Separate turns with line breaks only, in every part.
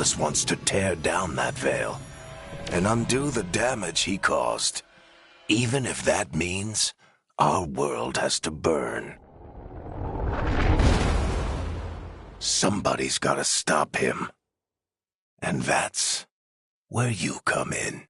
Nicholas wants to tear down that veil and undo the damage he caused, even if that means our world has to burn. Somebody's gotta stop him. And that's where you come in.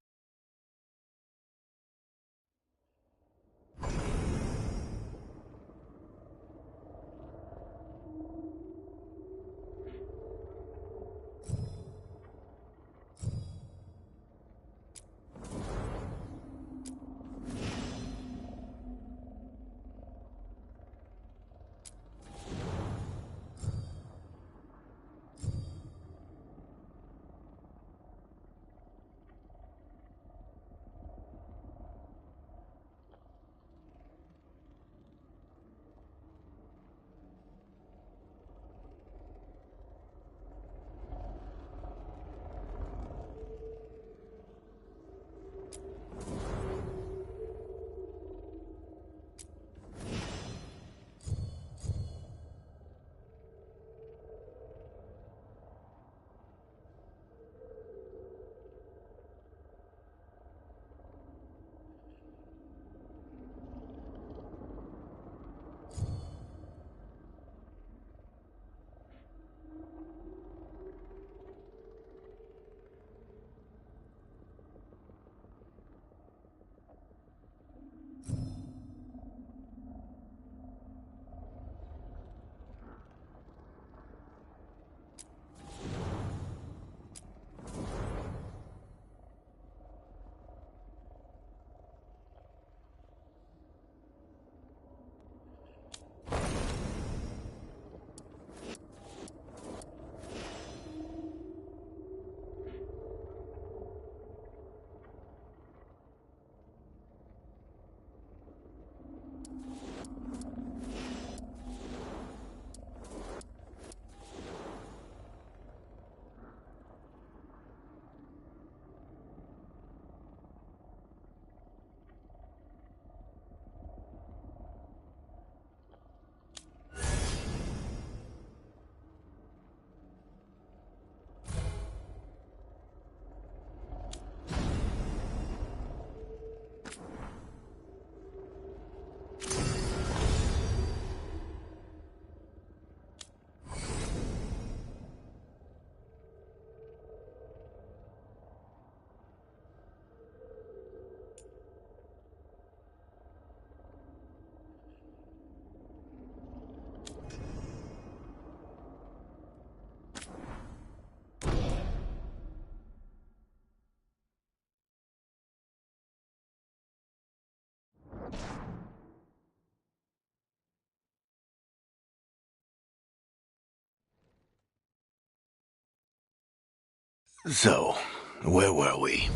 So, where were we?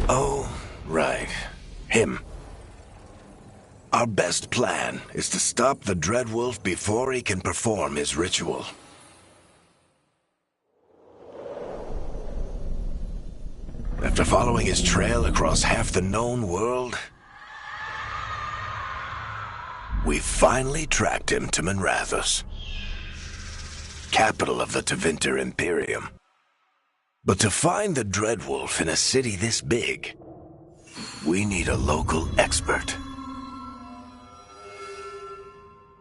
Oh, right. Him. Our best plan is to stop the Dreadwolf before he can perform his ritual. After following his trail across half the known world, we finally tracked him to Minrathous, capital of the Tevinter Imperium. But to find the Dreadwolf in a city this big, we need a local expert.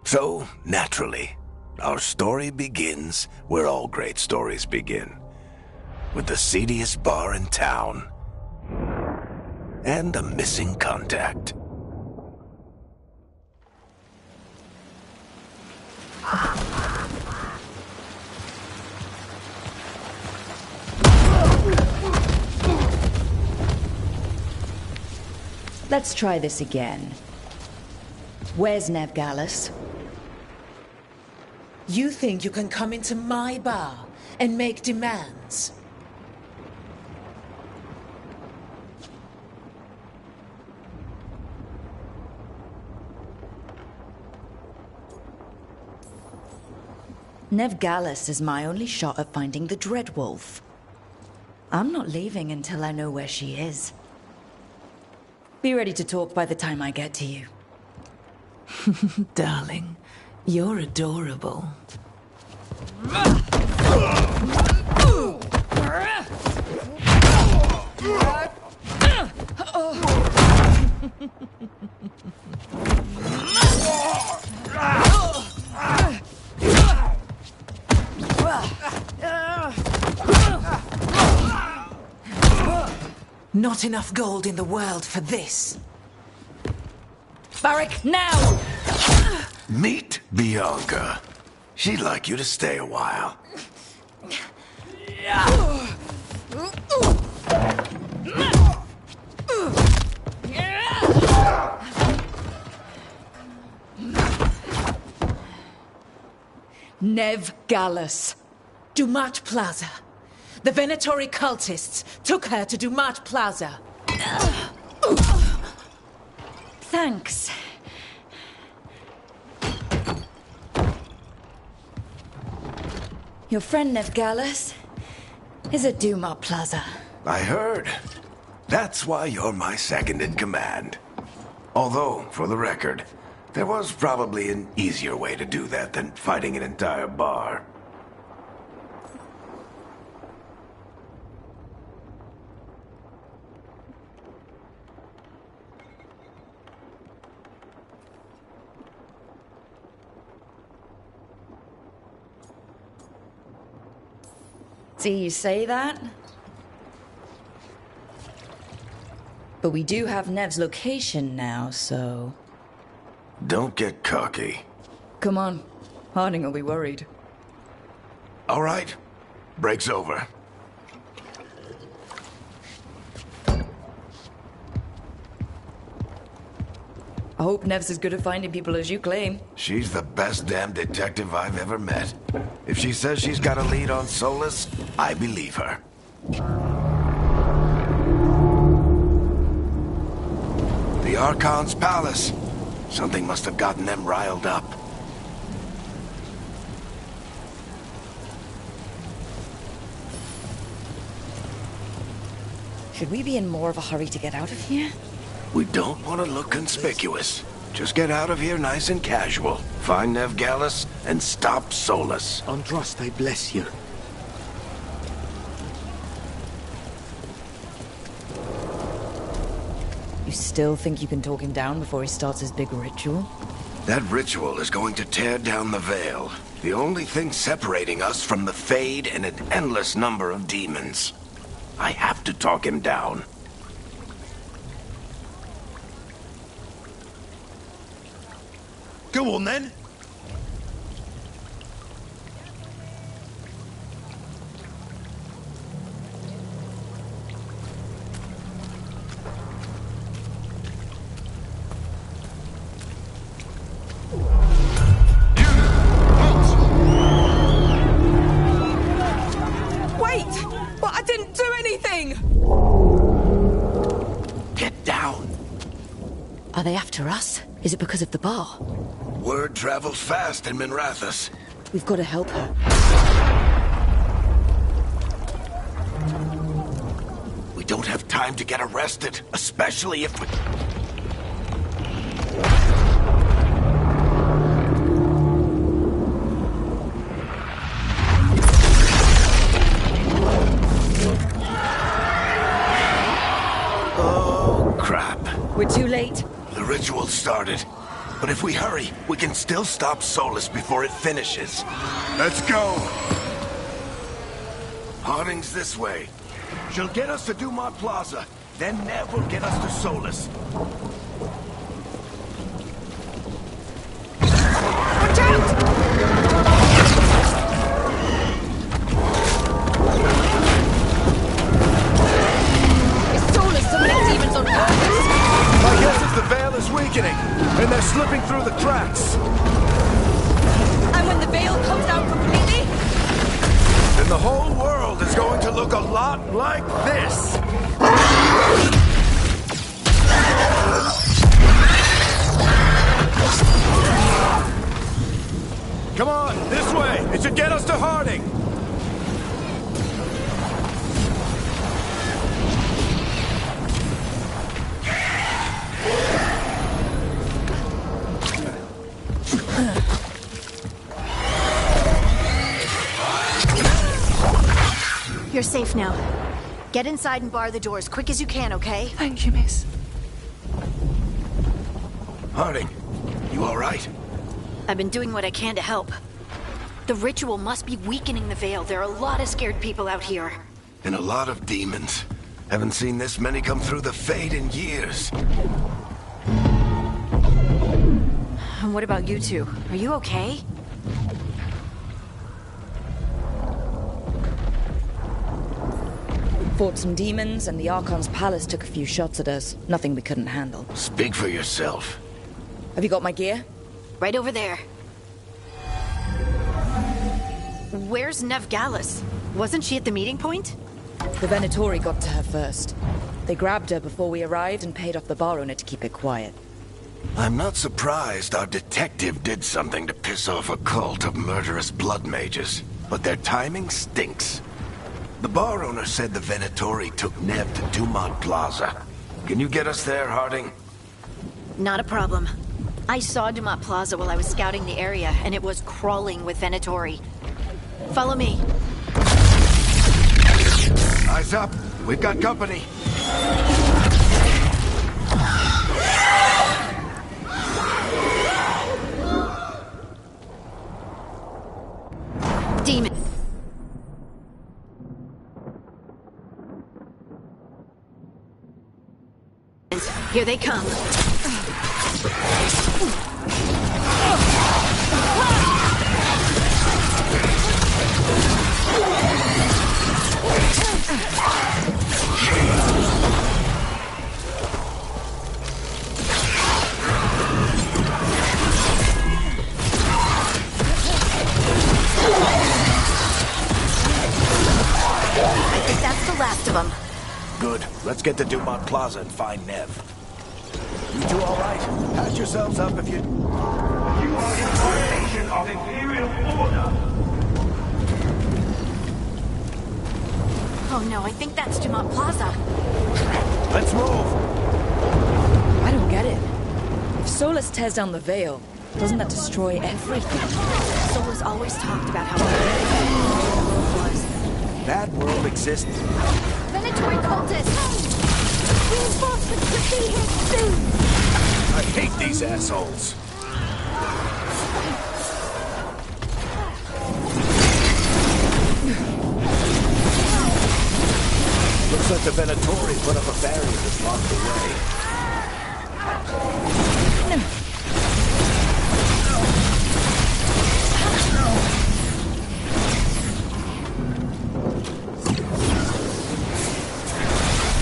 So, naturally, our story begins where all great stories begin, with the seediest bar in town and a missing contact.
Let's try this again. Where's Nevgalis?
You think you can come into my bar and make demands?
Nevgalis is my only shot at finding the Dreadwolf. I'm not leaving until I know where she is. Be ready to talk by the time I get to you.
Darling, you're adorable.
Not enough gold in the world for this.
Varric, now!
Meet Bianca. She'd like you to stay a while.
Nev Gallus.
Dumat Plaza. The Venatori cultists took her to Dumat Plaza.
Thanks. Your friend Nev Gallus is at Dumat Plaza.
I heard. That's why you're my second in command. Although, for the record, there was probably an easier way to do that than fighting an entire bar.
See, you say that? But we do have Nev's location now, so...
Don't get cocky.
Come on. Harding will be worried.
All right. Break's over.
I hope Nev's as good at finding people as you claim.
She's the best damn detective I've ever met. If she says she's got a lead on Solus, I believe her. The Archon's palace. Something must have gotten them riled up.
Should we be in more of a hurry to get out of here?
We don't want to look conspicuous. Just get out of here nice and casual. Find Nev Gallus and stop Solus.
Andros, I bless you.
You still think you can talk him down before he starts his big ritual?
That ritual is going to tear down the veil. The only thing separating us from the Fade and an endless number of demons. I have to talk him down.
Go on then.
Wait! But I didn't do anything!
Get down.
Are they after us? Is it because of the bar?
Word travels fast in Minrathous.
We've got to help her.
We don't have time to get arrested, especially if we... Oh, crap.
We're too late.
The ritual started. But if we hurry, we can still stop Solus before it finishes. Let's go! Harding's this way. She'll get us to Dumat Plaza. Then Nev will get us to Solus.
Watch out!
It's Solus summoning demons on purpose!
My guess is the veil is weakening, and they're slipping through the cracks.
And when the veil comes down completely?
Then the whole world is going to look a lot like this. Come on, this way. It should get us to Harding.
You're safe now. Get inside and bar the door as quick as you can, okay?
Thank you, miss.
Harding, you all right?
I've been doing what I can to help. The ritual must be weakening the veil. There are a lot of scared people out here.
And a lot of demons. Haven't seen this many come through the Fade in years.
And what about you two? Are you okay?
Fought some demons, and the Archon's palace took a few shots at us. Nothing we couldn't handle.
Speak for yourself.
Have you got my gear?
Right over there. Where's Nev Gallus? Wasn't she at the meeting point?
The Venatori got to her first. They grabbed her before we arrived and paid off the bar owner to keep it quiet.
I'm not surprised our detective did something to piss off a cult of murderous blood mages, but their timing stinks. The bar owner said the Venatori took Nev to Dumont Plaza. Can you get us there, Harding?
Not a problem. I saw Dumont Plaza while I was scouting the area, and it was crawling with Venatori. Follow me.
Eyes up. We've got company.
Demon. Here they come. I think that's the last of them.
Good. Let's get to Dumont Plaza and find Nev. You two all right? Patch yourselves up if you...
You are in violation of Imperial order.
Oh no, I think that's Dumont Plaza.
Let's move!
I don't get it. If Solus tears down the Veil, doesn't that destroy everything?
Solus always talked about how bad the world was.
That world exists.
Venatori cultists! Reinforcements to be here soon!
I hate these assholes. Looks like the Venatori put up a barrier to block the way.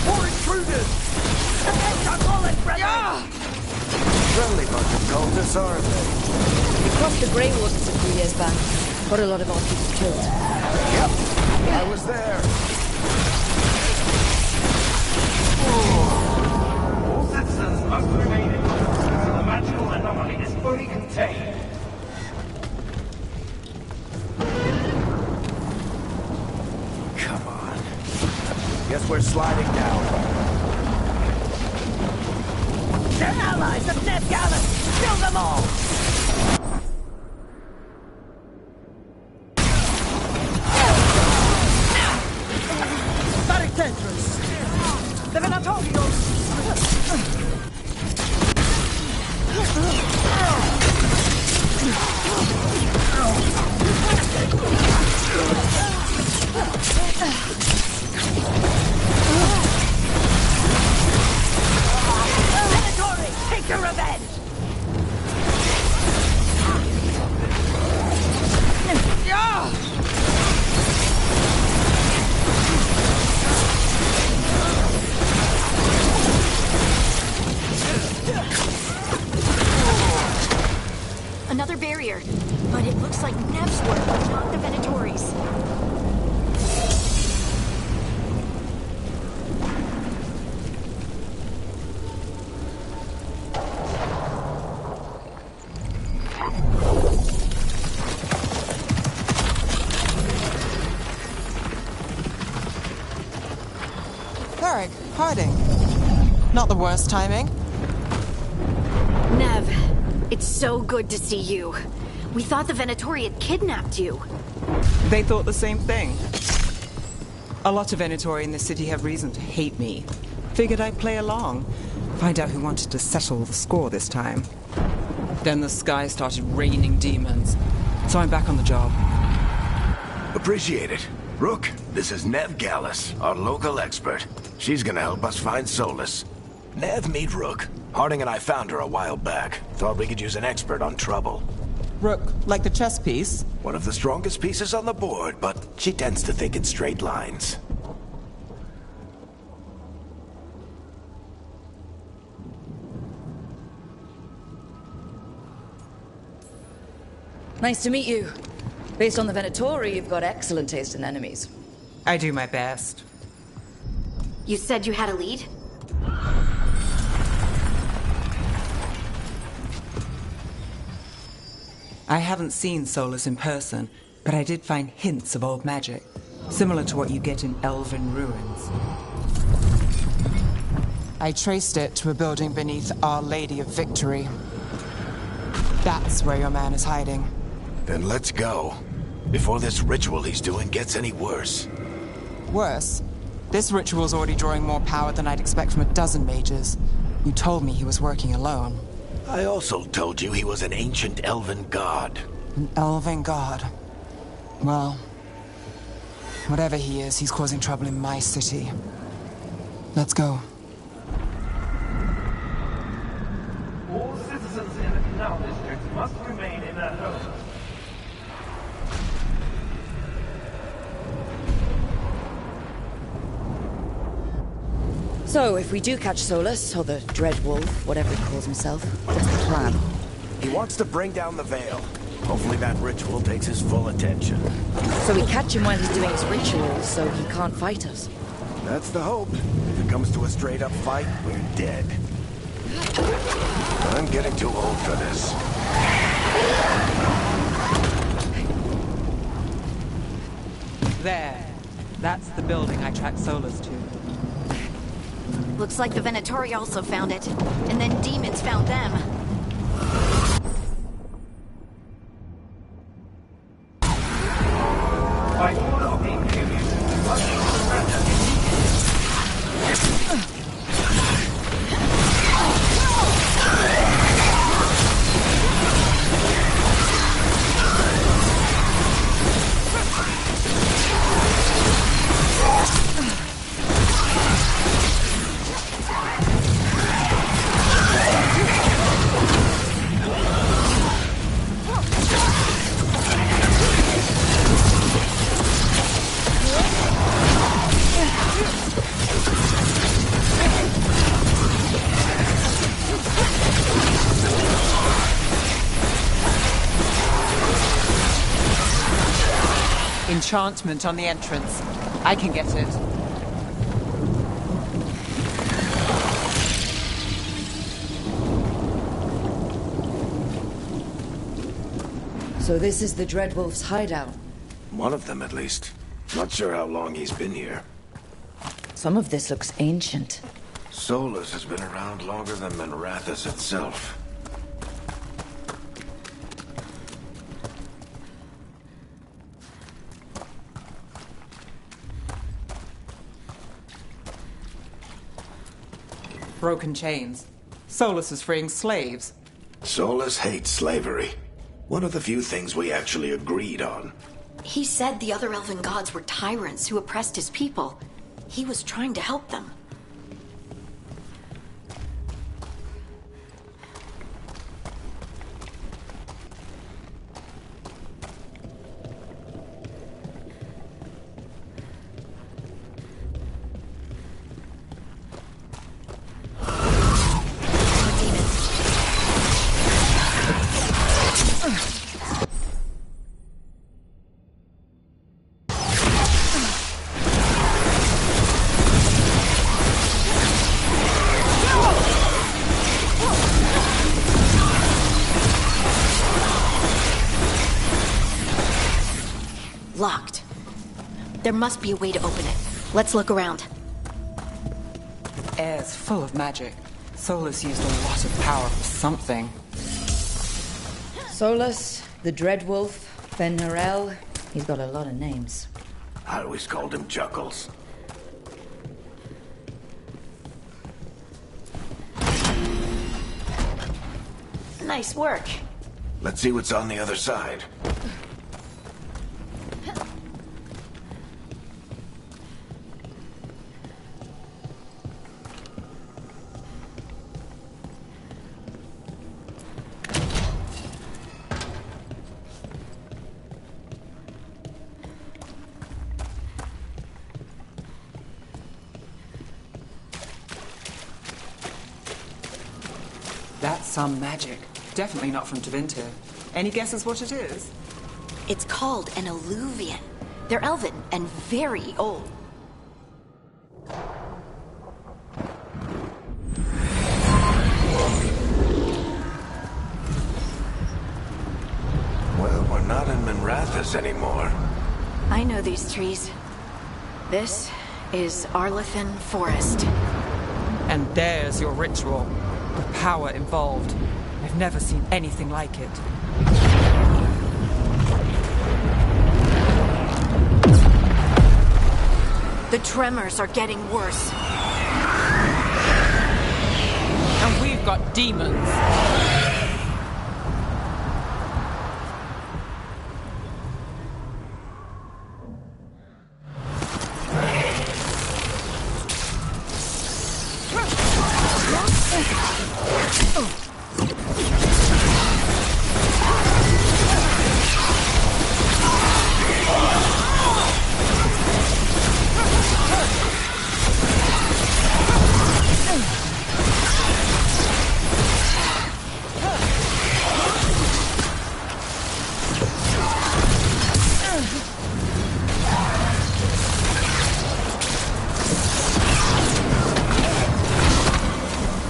More intruders!
Friendly bunch of cultists, aren't they?
We crossed the Grey Waters a few years back. Got a lot of our people killed.
Yep, I was there.
All citizens must remain in until the magical anomaly is fully contained.
Come on. Guess we're sliding down.
They're allies of Nev Gallus! Kill them all! Barrick entrance! The Venatorios! Venatori, take your revenge!
Another barrier, but it looks like Nev's work, not the Venatori's.
Varric, Harding. Not the worst timing.
Nev, it's so good to see you. We thought the Venatori had kidnapped you.
They thought the same thing. A lot of Venatori in the city have reason to hate me. Figured I'd play along. Find out who wanted to settle the score this time. Then the sky started raining demons. So I'm back on the job.
Appreciate it. Rook, this is Nev Gallus, our local expert. She's gonna help us find Solus. Nev, meet Rook. Harding and I found her a while back. Thought we could use an expert on trouble.
Rook, like the chess piece?
One of the strongest pieces on the board, but she tends to think in straight lines.
Nice to meet you. Based on the Venatori, you've got excellent taste in enemies.
I do my best.
You said you had a lead?
I haven't seen Solus in person, but I did find hints of old magic, similar to what you get in elven ruins. I traced it to a building beneath Our Lady of Victory. That's where your man is hiding.
Then let's go. Before this ritual he's doing gets any worse.
Worse, this ritual's already drawing more power than I'd expect from a dozen mages. You told me he was working alone.
I also told you he was an ancient elven god.
An elven god. Well, whatever he is, he's causing trouble in my city. Let's go.
All citizens in the Canal District must remain in their homes.
So, if we do catch Solus, or the Dreadwolf, whatever he calls himself, what's the plan?
He wants to bring down the Veil. Hopefully that ritual takes his full attention.
So we catch him while he's doing his rituals, so he can't fight us.
That's the hope. If it comes to a straight-up fight, we're dead. I'm getting too old for this.
There. That's the building I tracked Solus to.
Looks like the Venatori also found it. And then demons found them.
By order of the Imperium, you must surrender.
Enchantment on the entrance. I can get it.
So this is the Dreadwolf's hideout.
One of them, at least. Not sure how long he's been here.
Some of this looks ancient.
Solus has been around longer than Manrathus itself.
Broken chains. Solus is freeing slaves.
Solus hates slavery. One of the few things we actually agreed on.
He said the other elven gods were tyrants who oppressed his people. He was trying to help them. Locked. There must be a way to open it. Let's look around.
Air's full of magic. Solus used a lot of power for something.
Solus, the Dreadwolf, Ben-Harel. He's got a lot of names.
I always called him Chuckles.
Nice work.
Let's see what's on the other side.
Some magic. Definitely not from Tevinter. Any guesses what it is?
It's called an alluvian. They're elven and very old.
Well, we're not in Minrathous anymore.
I know these trees. This is Arlethan Forest.
And there's your ritual. The power involved. I've never seen anything like it.
The tremors are getting worse.
And we've got demons.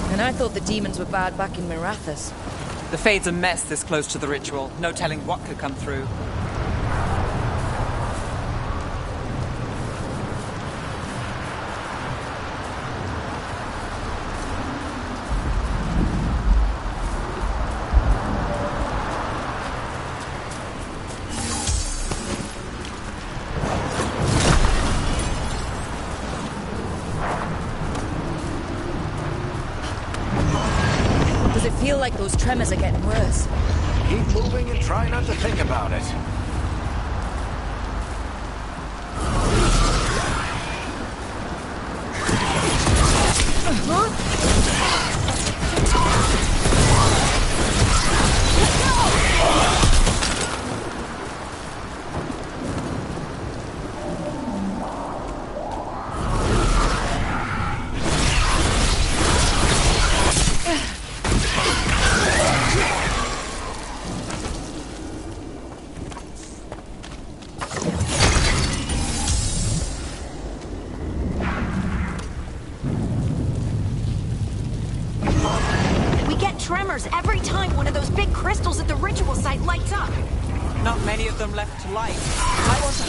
And I thought the demons were bad back in Minrathous.
The Fade's a mess this close to the ritual. No telling what could come through.
Does it feel like those tremors are getting worse?
Keep moving and try not to think about it.
Tremors every time one of those big crystals at the ritual site lights up.
Not many of them left to light. I want to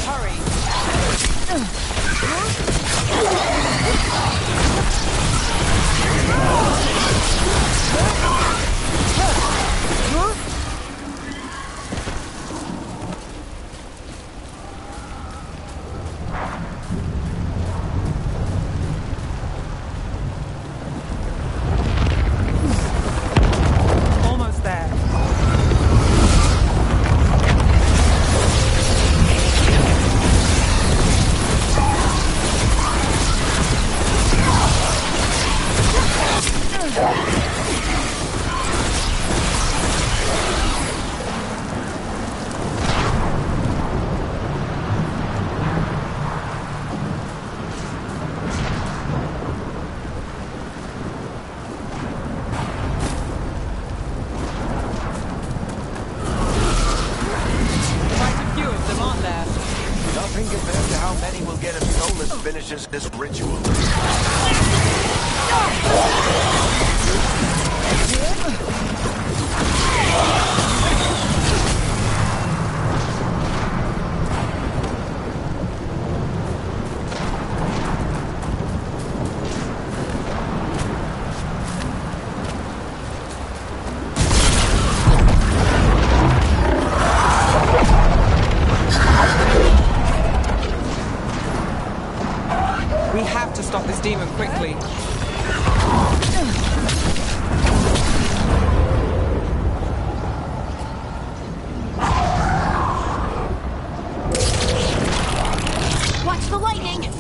Almost there.
Nothing compared to how many will get if Solus finishes this ritual.
We have to stop this demon quickly.
Watch the lightning!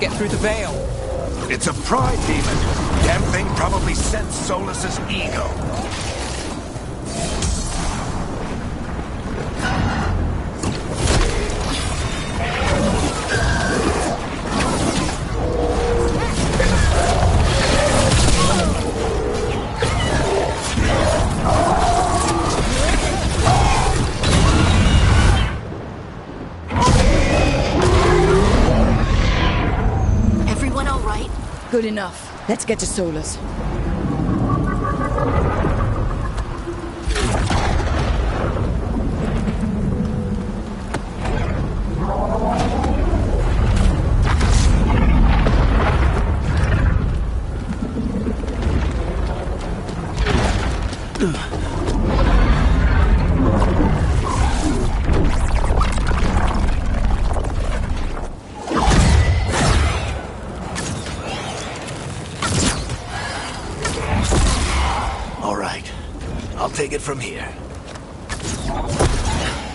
get through the veil.
It's a pride demon. Damn thing probably sensed Solus's ego.
Everyone all right?
Good enough. Let's get to Solus.
Take it from here.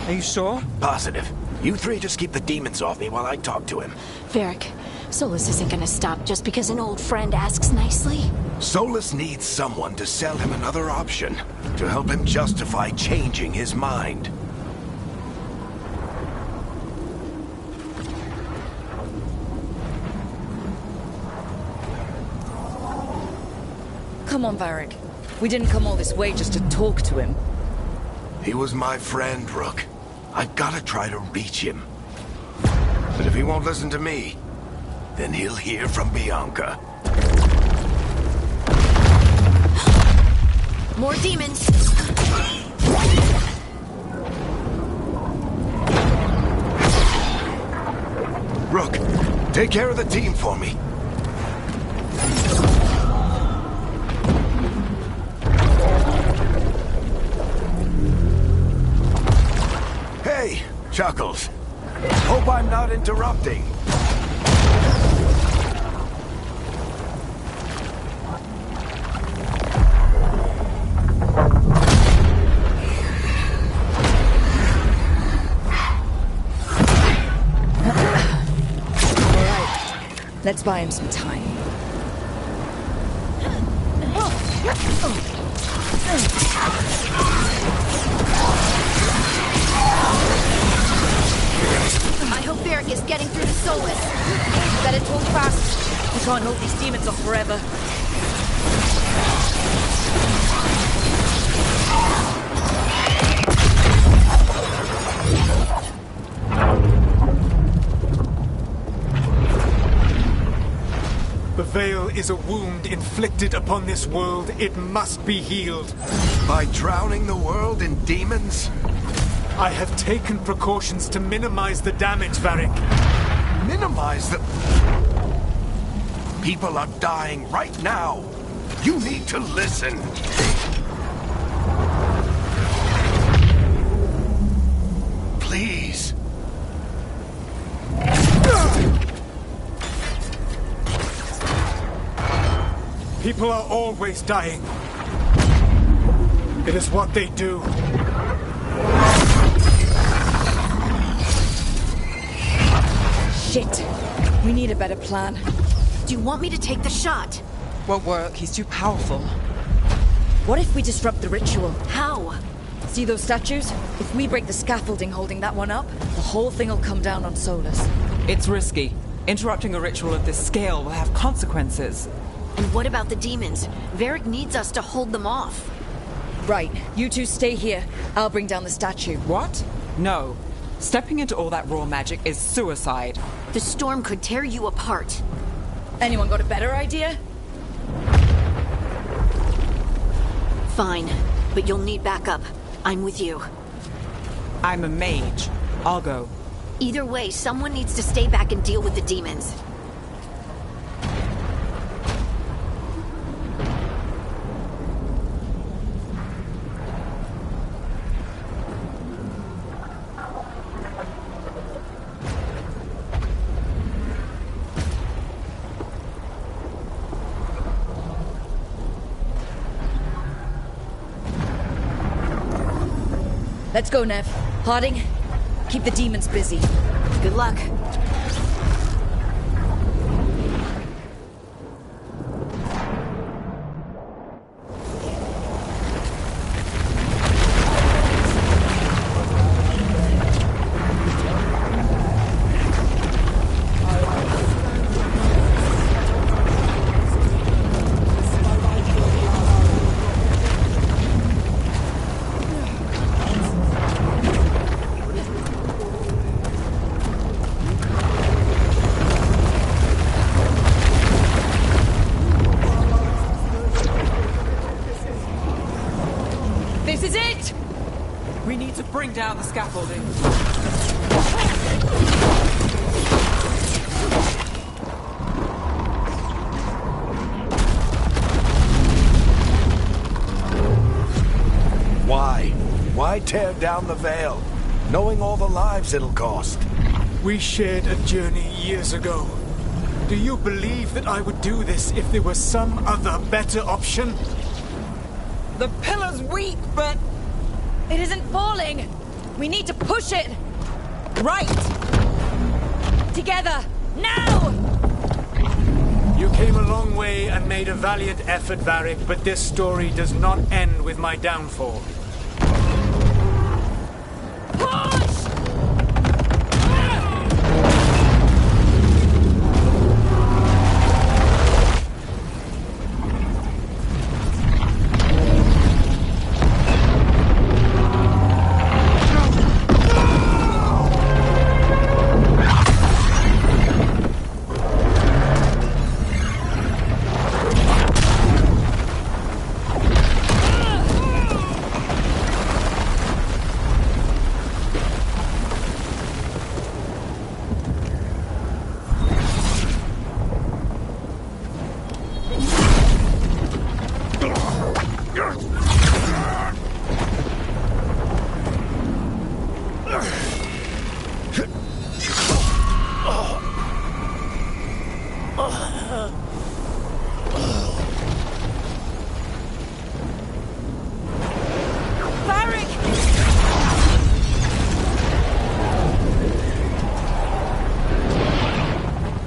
Are you sure?
Positive. You three just keep the demons off me while I talk to him.
Varric, Solus isn't gonna stop just because an old friend asks nicely.
Solus needs someone to sell him another option, to help him justify changing his mind.
Come on, Varric. We didn't come all this way just to talk to him.
He was my friend, Rook. I've gotta try to reach him. But if he won't listen to me, then he'll hear from Bianca.
More demons!
Rook, take care of the team for me. Hey, Chuckles. Hope I'm not interrupting.
Let's buy him some time.
I hope Varric is getting through to Solus.
Better talk fast. We can't hold these demons off forever.
The Veil is a wound inflicted upon this world. It must be healed.
By drowning the world in demons?
I have taken precautions to minimize the damage, Varric.
Minimize the... People are dying right now. You need to listen. Please.
People are always dying. It is what they do.
Shit. We need a better plan.
Do you want me to take the shot?
Won't work. He's too powerful.
What if we disrupt the ritual?
How?
See those statues? If we break the scaffolding holding that one up, the whole thing will come down on Solus.
It's risky. Interrupting a ritual of this scale will have consequences.
And what about the demons? Varric needs us to hold them off.
Right. You two stay here. I'll bring down the statue.
What? No. Stepping into all that raw magic is suicide.
The storm could tear you apart.
Anyone got a better idea?
Fine, but you'll need backup. I'm with you.
I'm a mage. I'll go.
Either way, someone needs to stay back and deal with the demons.
Let's go, Nev. Harding, keep the demons busy.
Good luck.
We need to bring down the scaffolding.
Why? Why tear down the Veil, knowing all the lives it'll cost?
We shared a journey years ago. Do you believe that I would do this if there was some other better option?
The pillar's weak, but...
It isn't falling! We need to push it!
Right!
Together! Now!
You came a long way and made a valiant effort, Varric, but this story does not end with my downfall.
Push!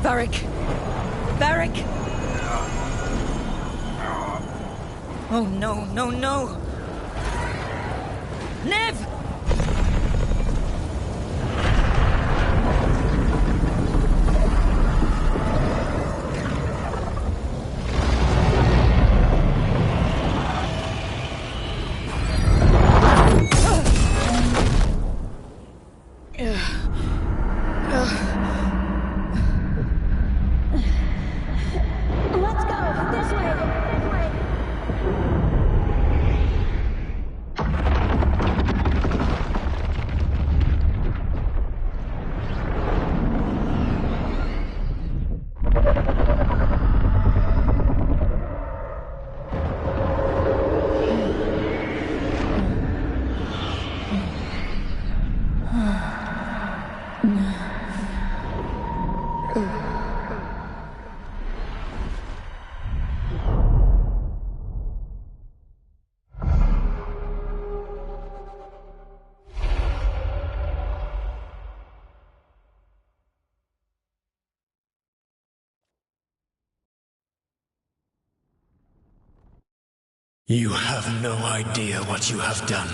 Varric! Varric! Oh no, no, no! Nev!
You have no idea what you have done.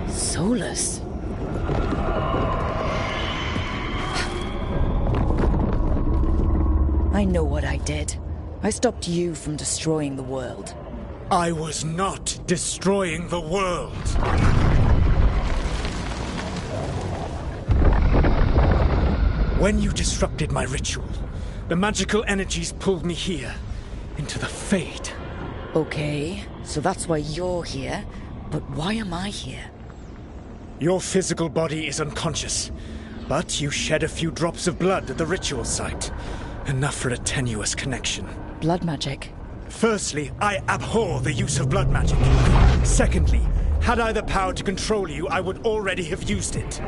Solus? I know what I did. I stopped you from destroying the world.
I was not destroying the world. When you disrupted my ritual, the magical energies pulled me here, into the Fade.
Okay, so that's why you're here, but why am I here?
Your physical body is unconscious, but you shed a few drops of blood at the ritual site. Enough for a tenuous connection.
Blood magic?
Firstly, I abhor the use of blood magic. Secondly, had I the power to control you, I would already have used it.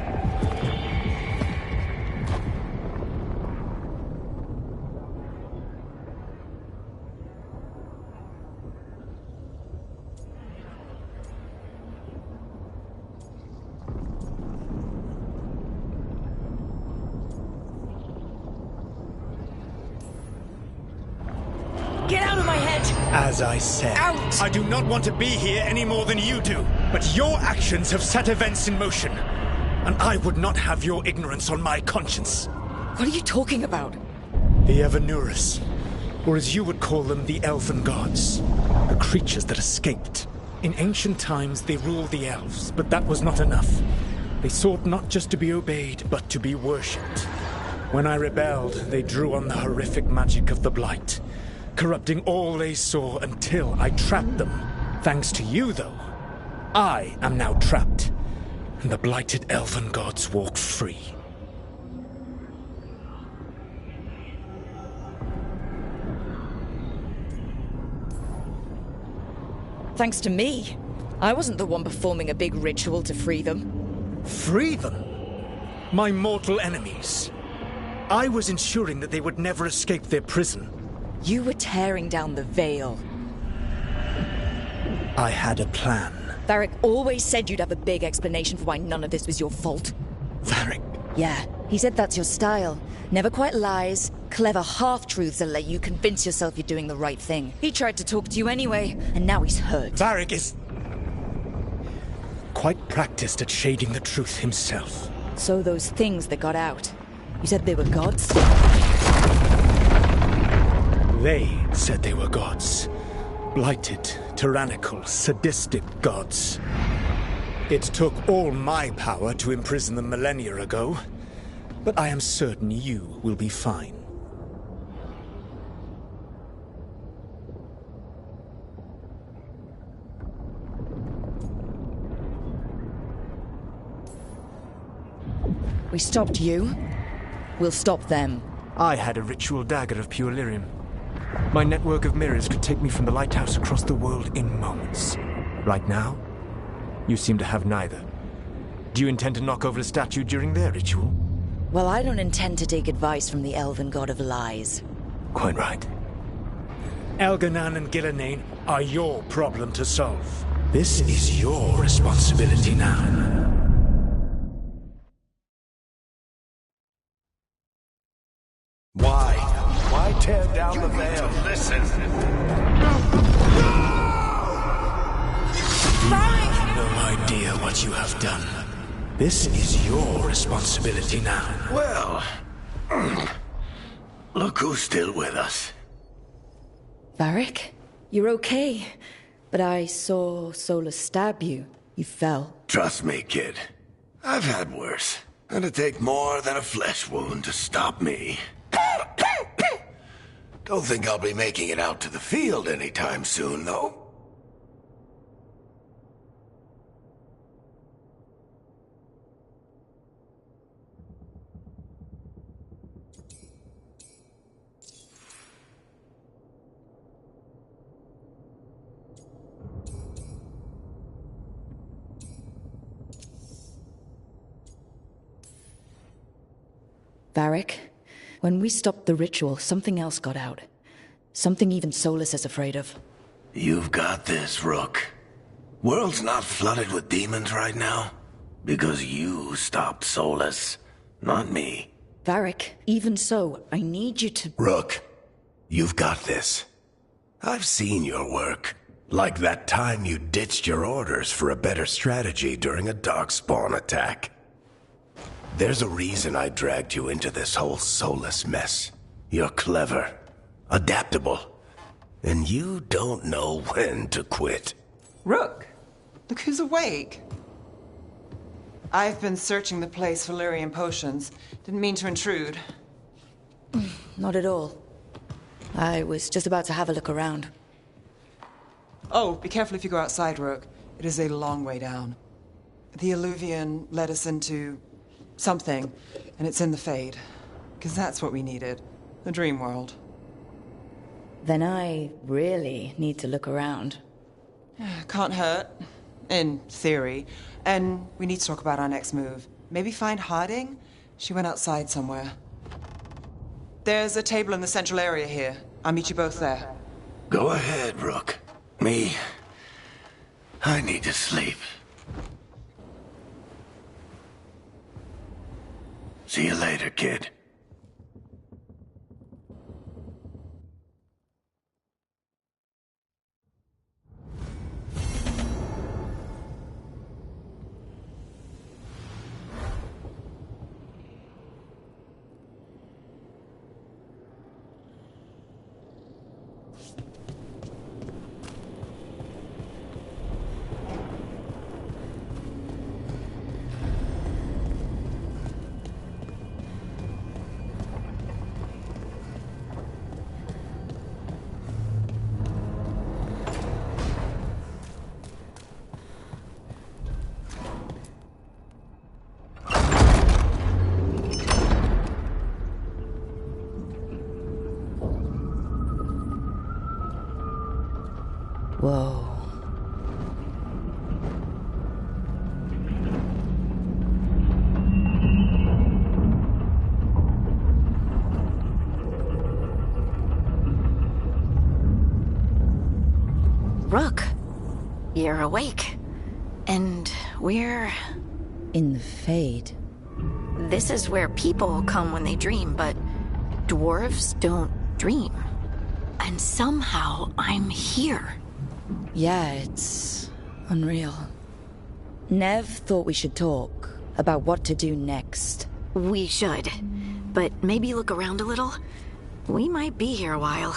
Get out of my head!
As I said,
Out!
I do not want to be here any more than you do. But your actions have set events in motion. And I would not have your ignorance on my conscience.
What are you talking about?
The Evanurus, or as you would call them, the Elven Gods. The creatures that escaped. In ancient times, they ruled the elves, but that was not enough. They sought not just to be obeyed, but to be worshipped. When I rebelled, they drew on the horrific magic of the Blight. corrupting all they saw until I trapped them. Thanks to you, though, I am now trapped, and the blighted elven gods walk free.
Thanks to me. I wasn't the one performing a big ritual to free them.
Free them? My mortal enemies. I was ensuring that they would never escape their prison.
You were tearing down the veil.
I had a plan.
Varric always said you'd have a big explanation for why none of this was your fault.
Varric?
Yeah, he said that's your style. Never quite lies, clever half-truths that let you convince yourself you're doing the right thing. He tried to talk to you anyway, and now he's hurt.
Varric is quite practiced at shading the truth himself.
So those things that got out, you said they were gods?
They said they were gods. Blighted, tyrannical, sadistic gods. It took all my power to imprison them millennia ago, but I am certain you will be fine.
We stopped you. We'll stop them.
I had a ritual dagger of pure lyrium. My network of mirrors could take me from the lighthouse across the world in moments. Right now, you seem to have neither. Do you intend to knock over a statue during their ritual?
Well, I don't intend to take advice from the elven god of lies.
Quite right.
Elganan and Gillenane are your problem to solve. This is your responsibility now.
Why tear down the veil?
Listen.
No idea what you have done. This is your responsibility now.
Well, look who's still with us.
Varric, you're okay. But I saw Solus stab you. You fell.
Trust me, kid. I've had worse. It'd take more than a flesh wound to stop me. Don't think I'll be making it out to the field anytime soon, though.
Varric, when we stopped the ritual, something else got out. Something even Solus is afraid of.
You've got this, Rook. World's not flooded with demons right now. Because you stopped Solus, not me.
Varric, even so, I need you to...
Rook, you've got this. I've seen your work. Like that time you ditched your orders for a better strategy during a darkspawn attack. There's a reason I dragged you into this whole Solus mess. You're clever, adaptable, and you don't know when to quit.
Rook, look who's awake. I've been searching the place for lyrium potions. Didn't mean to intrude.
Not at all. I was just about to have a look around.
Oh, be careful if you go outside, Rook. It is a long way down. The Alluvian led us into something, and it's in the Fade. Because that's what we needed. The dream world.
Then I really need to look around.
Can't hurt. In theory. And we need to talk about our next move. Maybe find Harding? She went outside somewhere. There's a table in the central area here. I'll meet you both there.
Go ahead, Rook. Me, I need to sleep. See you later, kid.
Whoa.
Rook, you're awake. And we're...
In the Fade.
This is where people come when they dream, but dwarves don't dream. And somehow I'm here.
Yeah, it's unreal. Nev thought we should talk about what to do next.
We should. But maybe look around a little. We might be here a while.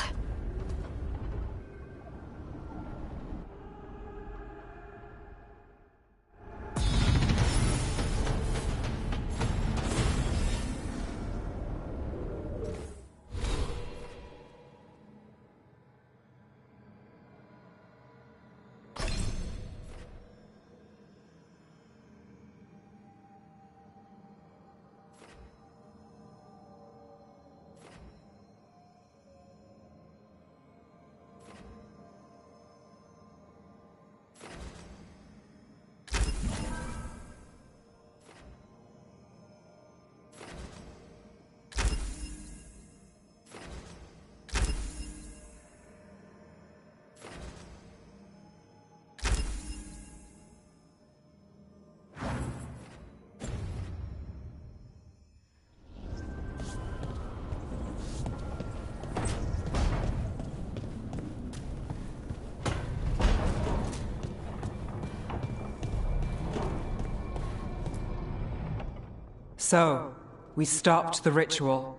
So, we stopped the ritual.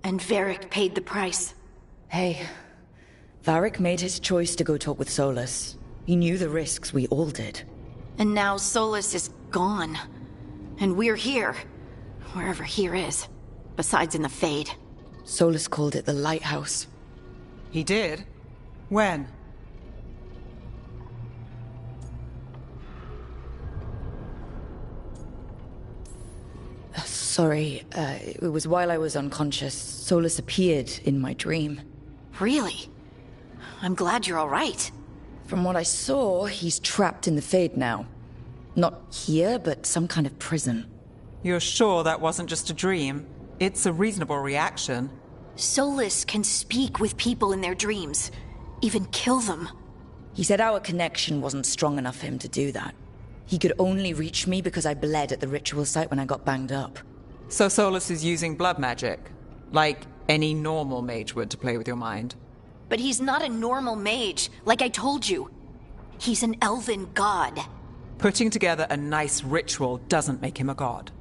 And Varric paid the price.
Hey, Varric made his choice to go talk with Solus. He knew the risks, we all did.
And now Solus is gone. And we're here. Wherever here is. Besides in the Fade.
Solus called it the Lighthouse.
He did? When?
Sorry, it was while I was unconscious. Solus appeared in my dream.
Really? I'm glad you're all right.
From what I saw, he's trapped in the Fade now. Not here, but some kind of prison.
You're sure that wasn't just a dream? It's a reasonable reaction.
Solus can speak with people in their dreams. Even kill them.
He said our connection wasn't strong enough for him to do that. He could only reach me because I bled at the ritual site when I got banged up.
So Solus is using blood magic? Like any normal mage would to play with your mind?
But he's not a normal mage, like I told you. He's an elven god.
Putting together a nice ritual doesn't make him a god.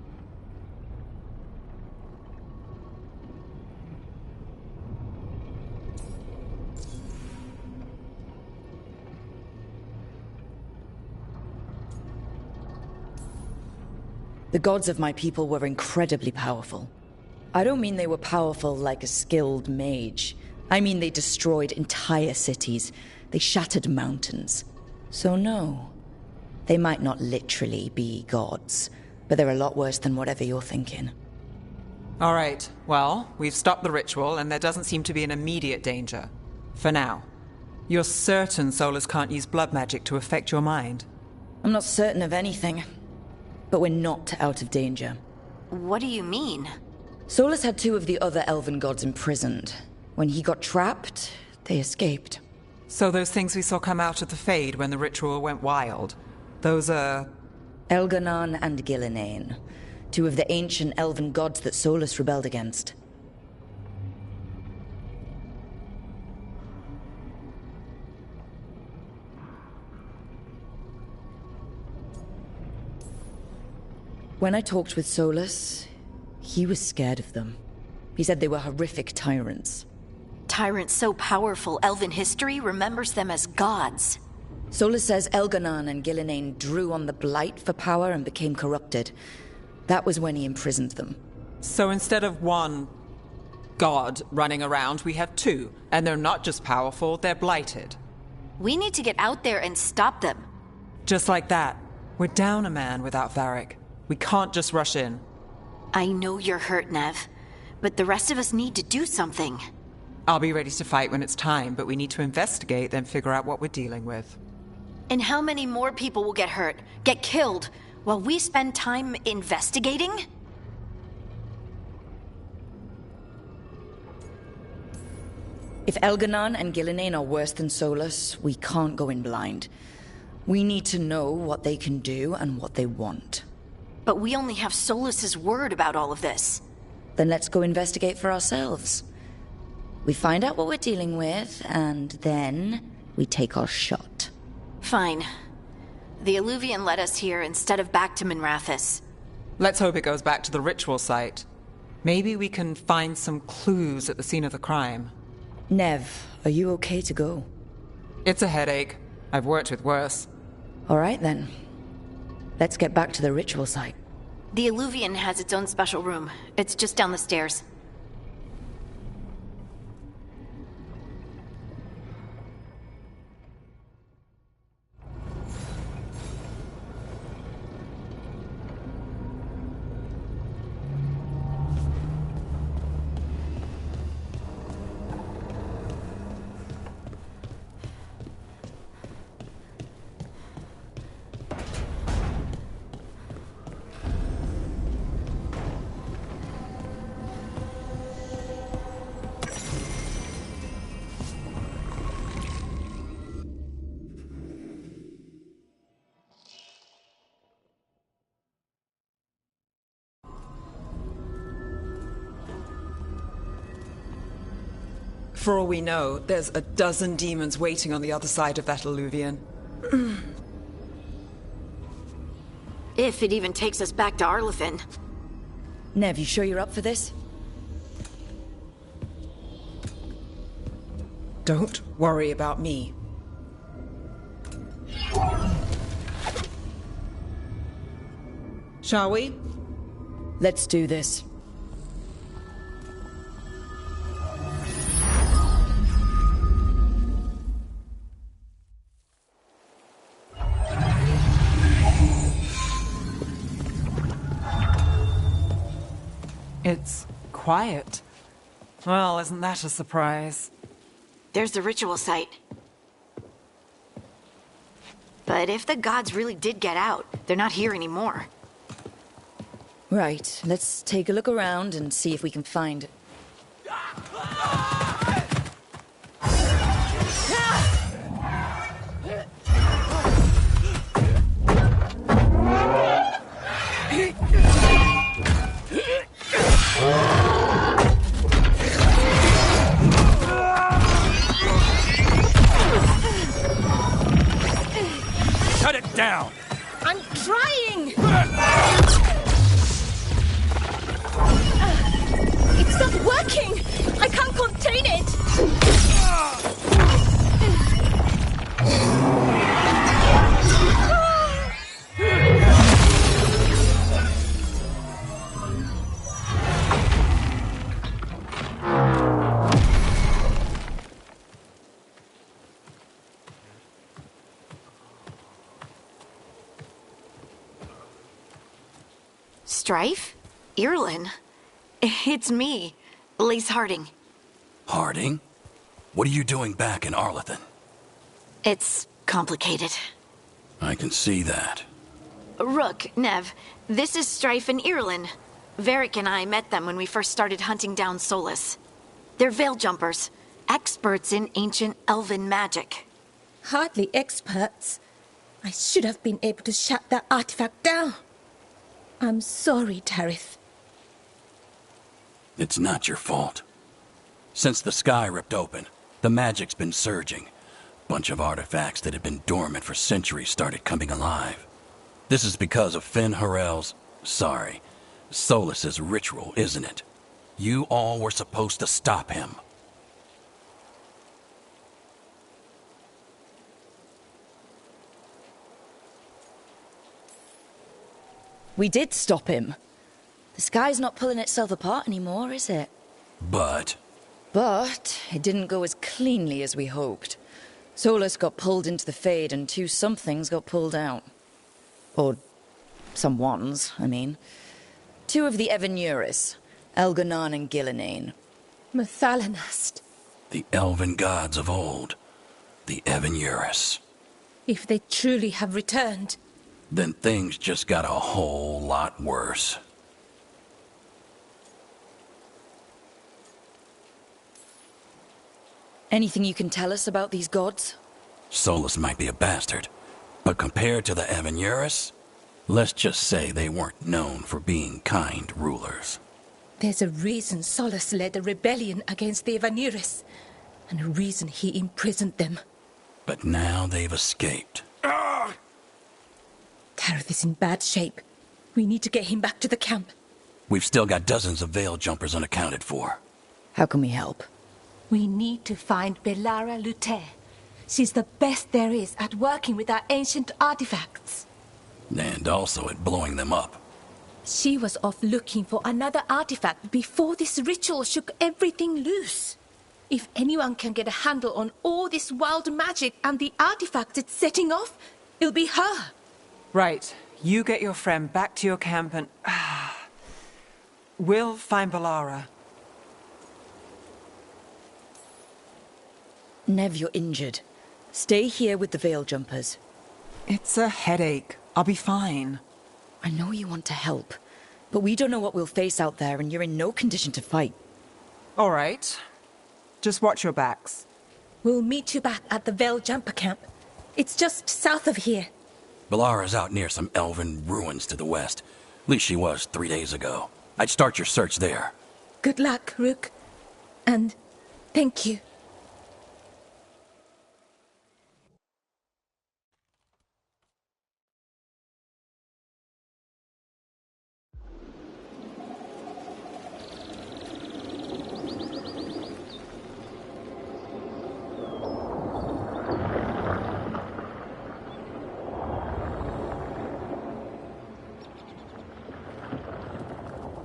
The gods of my people were incredibly powerful. I don't mean they were powerful like a skilled mage. I mean they destroyed entire cities. They shattered mountains. So no, they might not literally be gods, but they're a lot worse than whatever you're thinking.
All right, well, we've stopped the ritual and there doesn't seem to be an immediate danger. For now. You're certain Solus can't use blood magic to affect your mind?
I'm not certain of anything. But we're not out of danger.
What do you mean?
Solus had two of the other elven gods imprisoned. When he got trapped, they escaped.
So those things we saw come out of the Fade when the ritual went wild, those are...
Elganon and Gillinane, two of the ancient elven gods that Solus rebelled against. When I talked with Solus, he was scared of them. He said they were horrific tyrants.
Tyrants so powerful, elven history remembers them as gods.
Solus says Elganon and Gillinane drew on the Blight for power and became corrupted. That was when he imprisoned them.
So instead of one god running around, we have two. And they're not just powerful, they're blighted.
We need to get out there and stop them.
Just like that. We're down a man without Varric. We can't just rush in.
I know you're hurt, Nev, but the rest of us need to do something.
I'll be ready to fight when it's time, but we need to investigate, then figure out what we're dealing with.
And how many more people will get hurt, get killed, while we spend time investigating?
If Elganon and Gillinane are worse than Solus, we can't go in blind. We need to know what they can do and what they want.
But we only have Solus's word about all of this.
Then let's go investigate for ourselves. We find out what we're dealing with, and then we take our shot.
Fine. The Illuvian led us here instead of back to Minrathous.
Let's hope it goes back to the ritual site. Maybe we can find some clues at the scene of the crime.
Nev, are you okay to go?
It's a headache. I've worked with worse.
All right, then. Let's get back to the ritual site.
The Illuvian has its own special room. It's just down the stairs.
For all we know, there's a dozen demons waiting on the other side of that Illuvian.
If it even takes us back to Arlethin.
Nev, you sure you're up for this?
Don't worry about me. Shall we?
Let's do this.
It's quiet. Well, isn't that a surprise?
There's the ritual site. But if the gods really did get out, they're not here anymore.
Right, let's take a look around and see if we can find...
Shut it down!
I'm trying! It's not working! I can't contain it!
Strife? Irlin? It's me, Lace Harding.
Harding? What are you doing back in Arlethin?
It's complicated.
I can see that.
Rook, Nev, this is Strife and Irlin. Varric and I met them when we first started hunting down Solus. They're veil jumpers, experts in ancient elven magic.
Hardly experts. I should have been able to shut that artifact down. I'm sorry, Tarith.
It's not your fault. Since the sky ripped open, the magic's been surging. Bunch of artifacts that had been dormant for centuries started coming alive. This is because of Finn Harel's... Solus's ritual, isn't it? You all were supposed to stop him.
We did stop him. The sky's not pulling itself apart anymore, is it?
But
it didn't go as cleanly as we hoped. Solus got pulled into the Fade and two somethings got pulled out. Or someones, I mean. Two of the Evanuris, Elganon and Gillinane.
Mathalanast.
The elven gods of old. The Evan-Urus.
If they truly have returned...
Then things just got a whole lot worse.
Anything you can tell us about these gods?
Solus might be a bastard, but compared to the Evan-Urus, let's just say they weren't known for being kind rulers.
There's a reason Solus led a rebellion against the Evan-Urus, and a reason he imprisoned them.
But now they've escaped.
Gareth is in bad shape. We need to get him back to the camp.
We've still got dozens of veil jumpers unaccounted for.
How can we help?
We need to find Belara Luthe. She's the best there is at working with our ancient artifacts.
And also at blowing them up.
She was off looking for another artifact before this ritual shook everything loose. If anyone can get a handle on all this wild magic and the artifacts it's setting off, it'll be her.
Right. You get your friend back to your camp and... We'll find Belara.
Nev, you're injured. Stay here with the veil jumpers.
It's a headache. I'll be fine.
I know you want to help, but we don't know what we'll face out there, and you're in no condition to fight.
All right. Just watch your backs.
We'll meet you back at the veil jumper camp. It's just south of here.
Belara's out near some elven ruins to the west. At least she was 3 days ago. I'd start your search there.
Good luck, Rook. And thank you.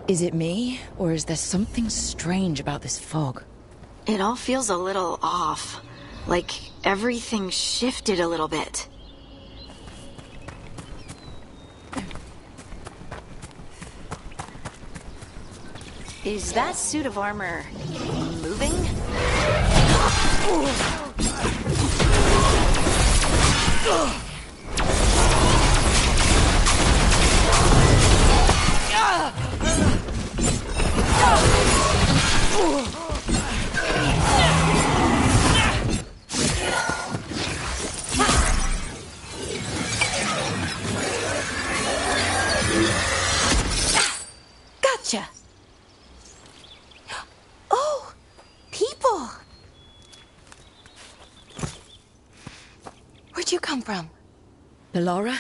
Is it me, or is there something strange about this fog?
It all feels a little off. Like everything shifted a little bit. Is that suit of armor moving?
Gotcha! Oh, people!
Where'd you come from?
Belara?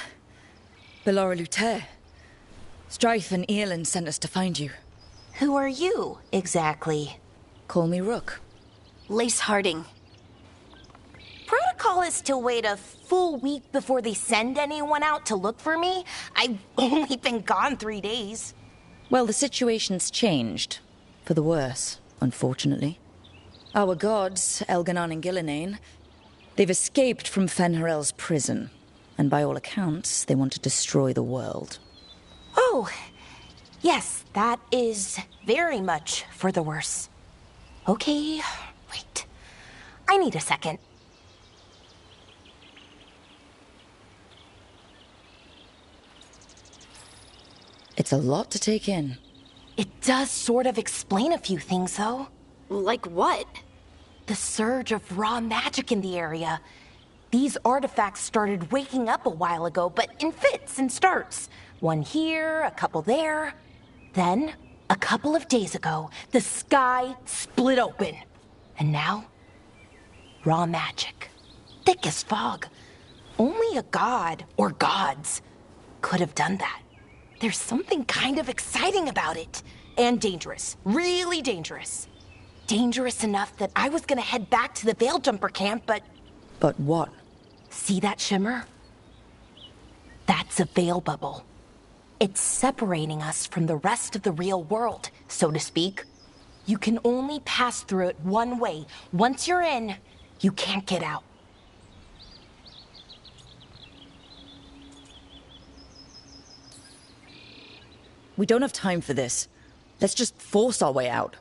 Belara Luthe. Strife and Earlin sent us to find you.
Who are you, exactly?
Call me Rook.
Lace Harding.
Protocol is to wait a full week before they send anyone out to look for me. I've only been gone 3 days.
Well, the situation's changed. For the worse, unfortunately. Our gods, Elganon and Gillinane, they've escaped from Fen'Harel's prison. And by all accounts, they want to destroy the world.
Oh, yes, that is very much for the worse. Okay, wait. I need a second.
It's a lot to take in.
It does sort of explain a few things, though.
Like what?
The surge of raw magic in the area. These artifacts started waking up a while ago, but in fits and starts. One here, a couple there. Then, a couple of days ago, the sky split open. And now, raw magic. Thick as fog. Only a god, or gods, could have done that. There's something kind of exciting about it. And dangerous. Really dangerous. Dangerous enough that I was gonna head back to the Veil Jumper camp, but...
But what?
See that shimmer? That's a veil bubble. It's separating us from the rest of the real world, so to speak. You can only pass through it one way. Once you're in, you can't get out.
We don't have time for this. Let's just force our way out.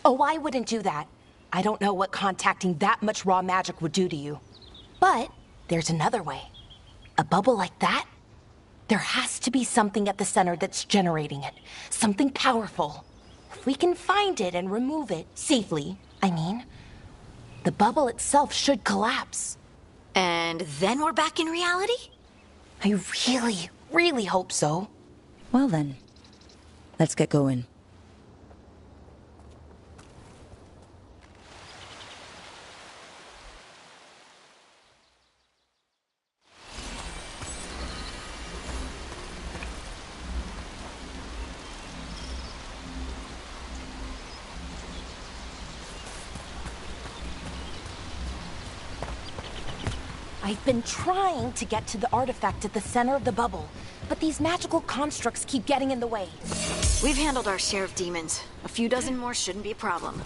Oh, I wouldn't do that. I don't know what contacting that much raw magic would do to you. But there's another way. A bubble like that? There has to be something at the center that's generating it. Something powerful. If we can find it and remove it, safely, I mean, the bubble itself should collapse.
And then we're back in reality?
I really, really hope so.
Well then, let's get going.
I've been trying to get to the artifact at the center of the bubble, but these magical constructs keep getting in the way.
We've handled our share of demons. A few dozen more shouldn't be a problem.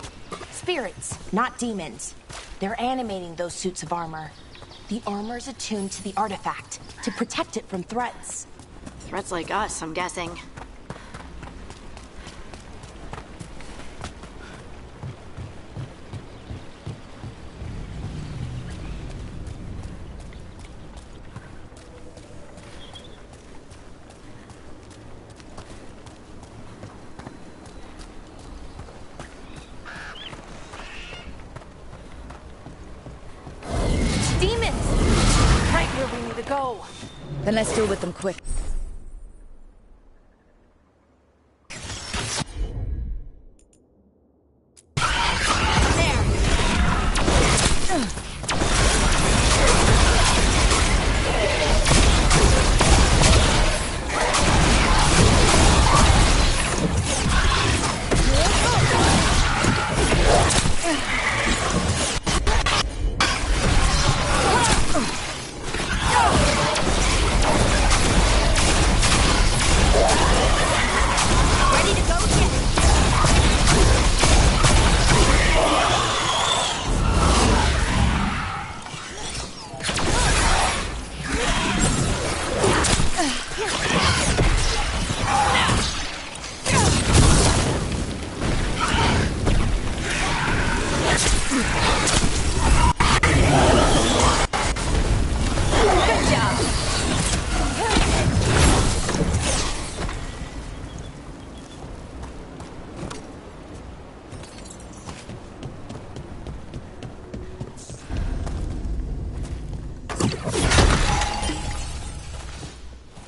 Spirits, not demons. They're animating those suits of armor. The armor's attuned to the artifact, to protect it from threats.
Threats like us, I'm guessing.
Go.
Then let's deal with them quick.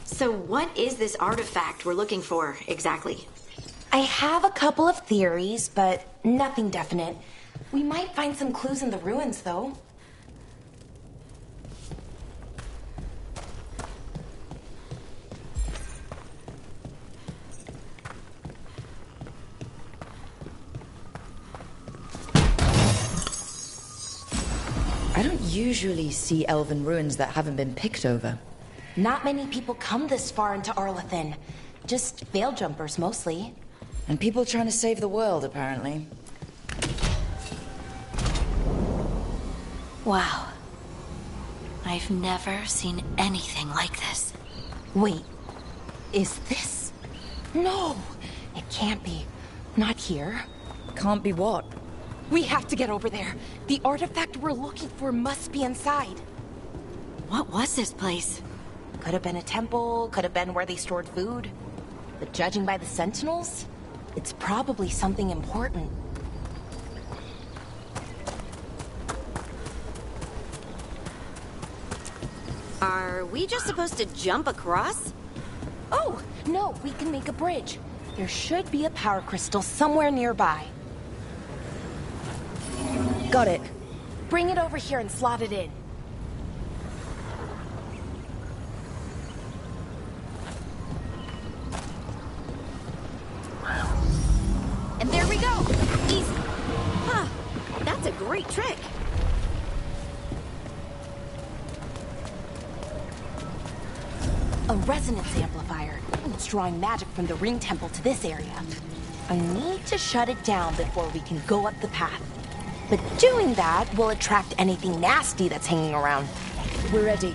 So what is this artifact we're looking for, exactly?
I have a couple of theories, but nothing definite. We might find some clues in the ruins, though.
I don't usually see elven ruins that haven't been picked over.
Not many people come this far into Arlathan. Just veil jumpers, mostly.
And people trying to save the world, apparently.
Wow. I've never seen anything like this.
Wait. Is this... No! It can't be. Not here.
Can't be what?
We have to get over there. The artifact we're looking for must be inside.
What was this place?
Could have been a temple, could have been where they stored food. But judging by the sentinels, it's probably something important.
Are we just supposed to jump across?
Oh, no, we can make a bridge. There should be a power crystal somewhere nearby.
Got it.
Bring it over here and slot it in.
And there we go! Easy! Huh, that's a great trick!
A resonance amplifier. It's drawing magic from the ring temple to this area. I need to shut it down before we can go up the path. But doing that will attract anything nasty that's hanging around.
We're ready.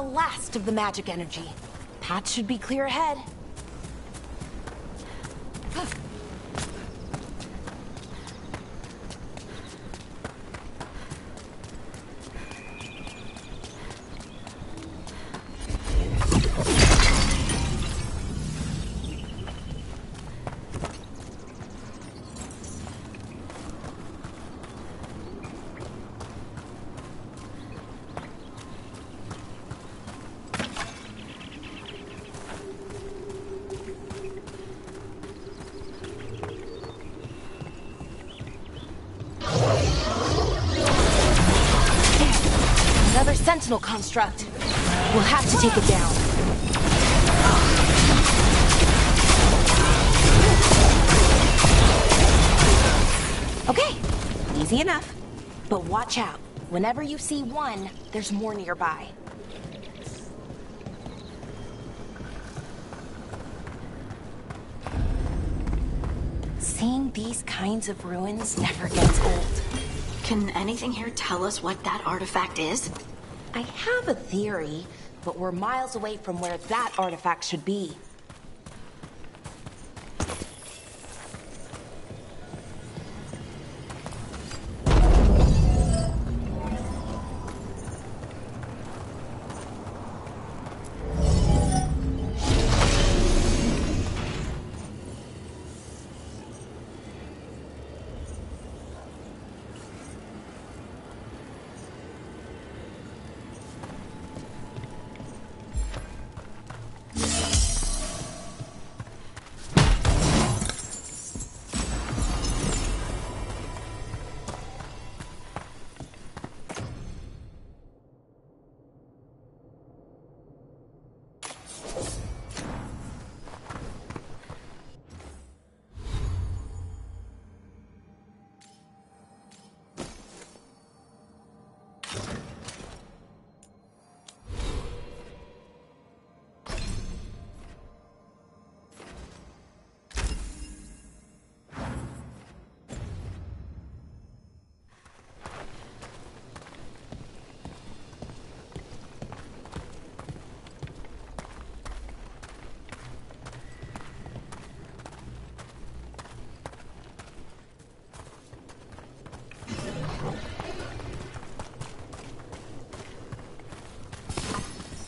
the last of the magic energy. Path should be clear ahead. Another sentinel construct. We'll have to take it down. Okay, easy enough. But watch out. Whenever you see one, there's more nearby. Seeing these kinds of ruins never gets old.
Can anything here tell us what that artifact is?
I have a theory, but we're miles away from where that artifact should be.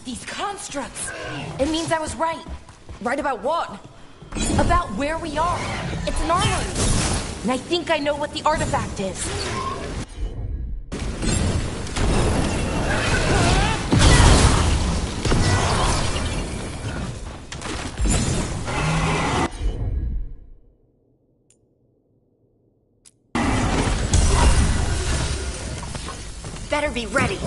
These constructs! It means I was right.
Right about what?
About where we are. It's an armory. And I think I know what the artifact is.
Better be ready.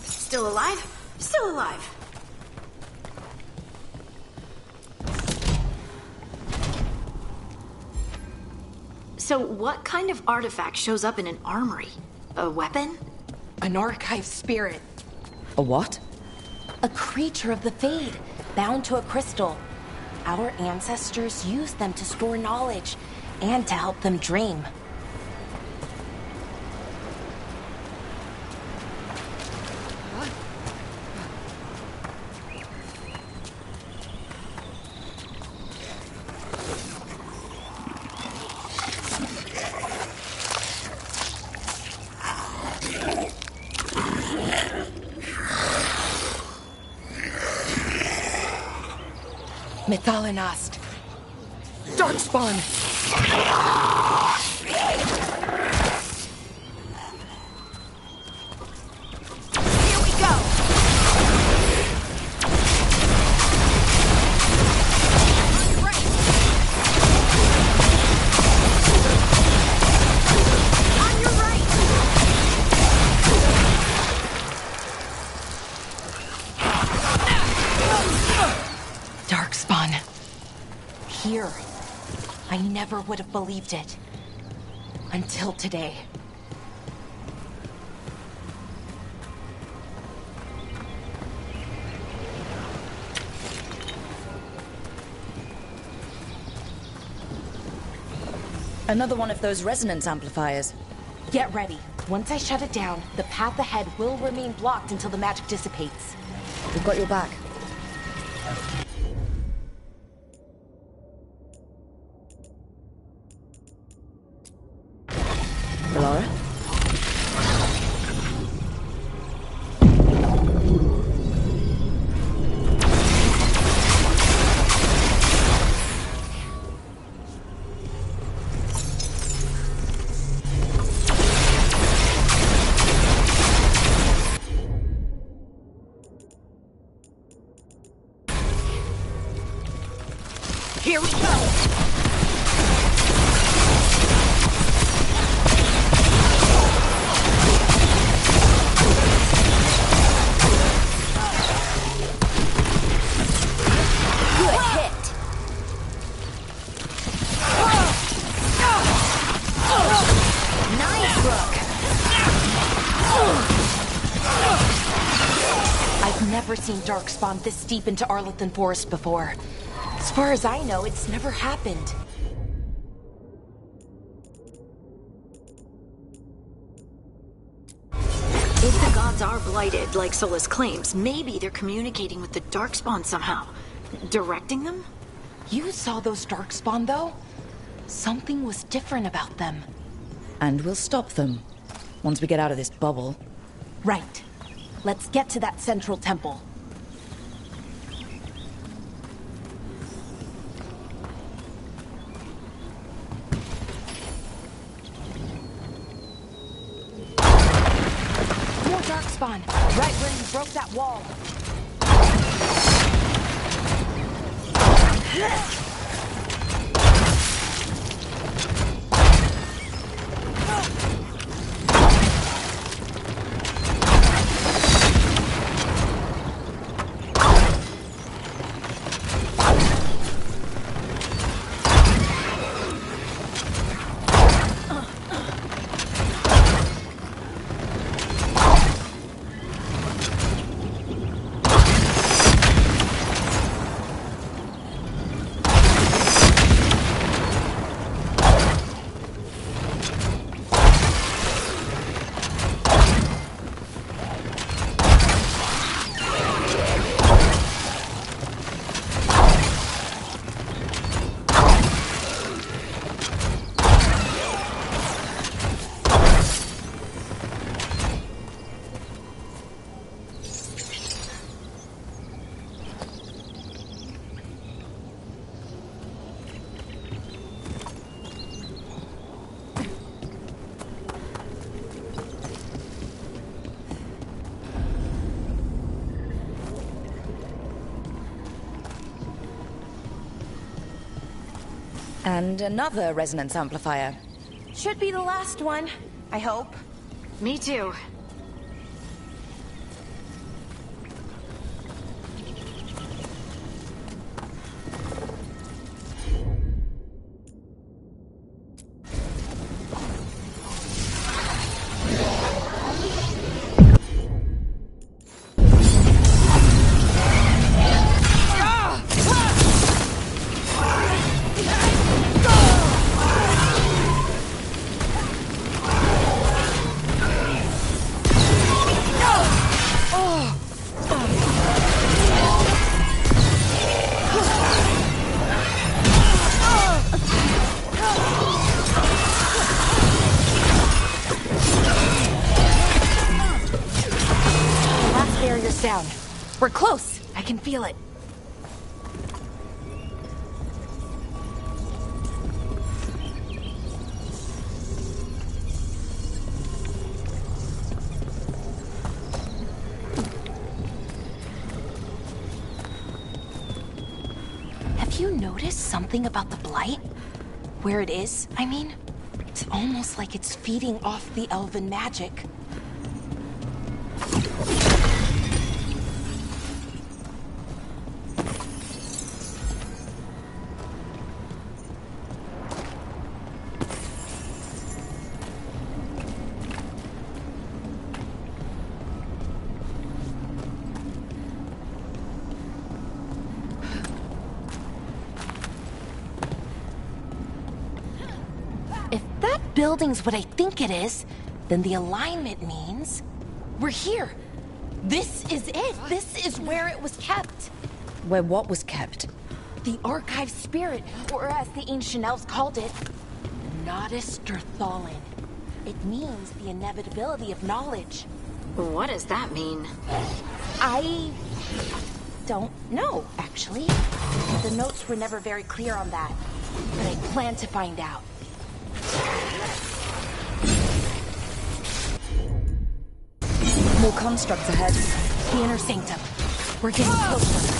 Still alive? Still alive. So what kind of artifact shows up in an armory? A weapon?
An archive spirit.
A what?
A creature of the Fade, bound to a crystal. Our ancestors used them to store knowledge and to help them dream. Mythalinast. Darkspawn! Here we go! On your right! Darkspawn. Here. I never would have believed it. Until today.
Another one of those resonance amplifiers.
Get ready. Once I shut it down, the path ahead will remain blocked until the magic dissipates.
We've got your back. Laura?
Here we go! Never seen Darkspawn this deep into Arlington Forest before. As far as I know, it's never happened.
If the gods are blighted, like Solus claims, maybe they're communicating with the Darkspawn somehow. Directing them?
You saw those Darkspawn, though? Something was different about them.
And we'll stop them. Once we get out of this bubble.
Right. Let's get to that central temple. More Darkspawn, right where you broke that wall.
And another resonance amplifier.
Should be the last one, I hope.
Me too.
Down. We're close. I can feel it. Have you noticed something about the blight? Where it is, I mean? It's almost like it's feeding off the elven magic. Building's what I think it is, then the alignment means we're here. This is it. This is where it was kept.
Where what was kept?
The archive spirit, or as the ancient elves called it, Nodus Derthalin. It means the inevitability of knowledge.
What does that mean?
I don't know, actually. The notes were never very clear on that, but I plan to find out.
More constructs ahead.
The inner sanctum. We're getting closer.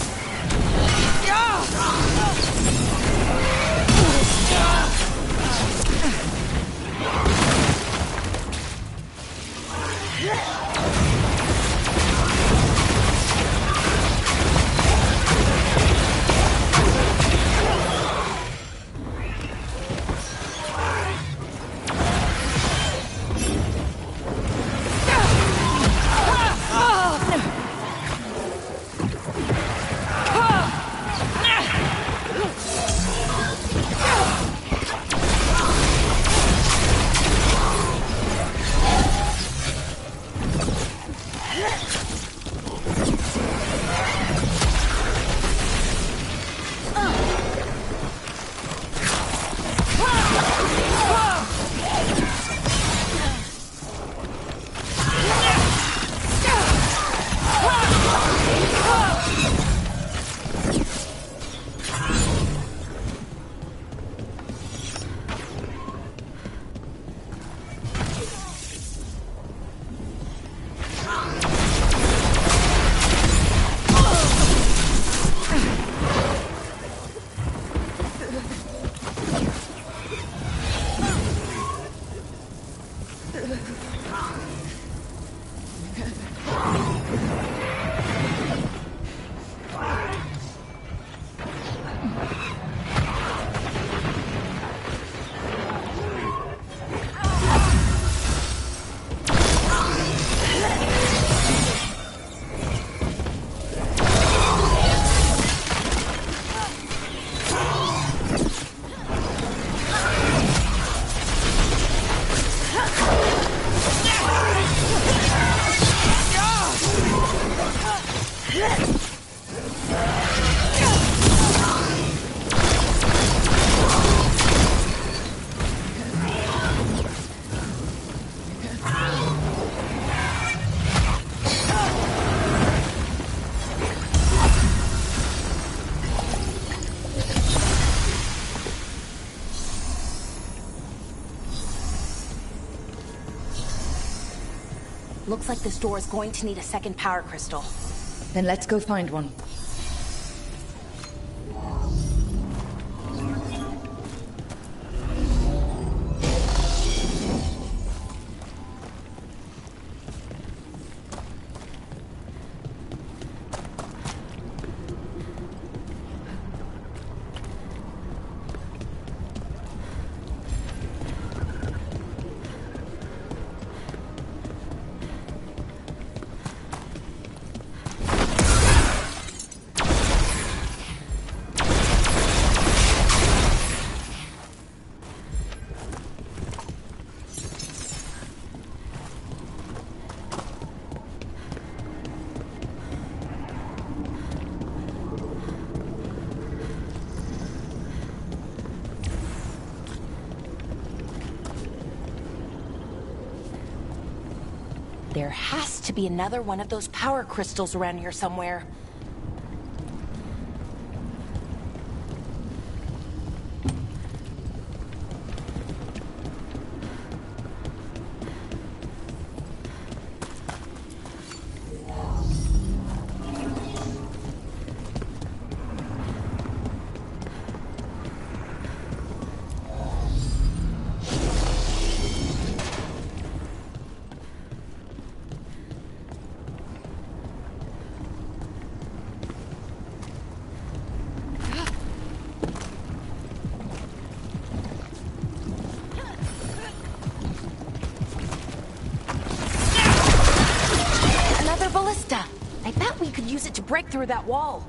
Looks like this door is going to need a second power crystal.
Then let's go find one.
There has to be another one of those power crystals around here somewhere. ballista. I bet we could use it to break through that wall.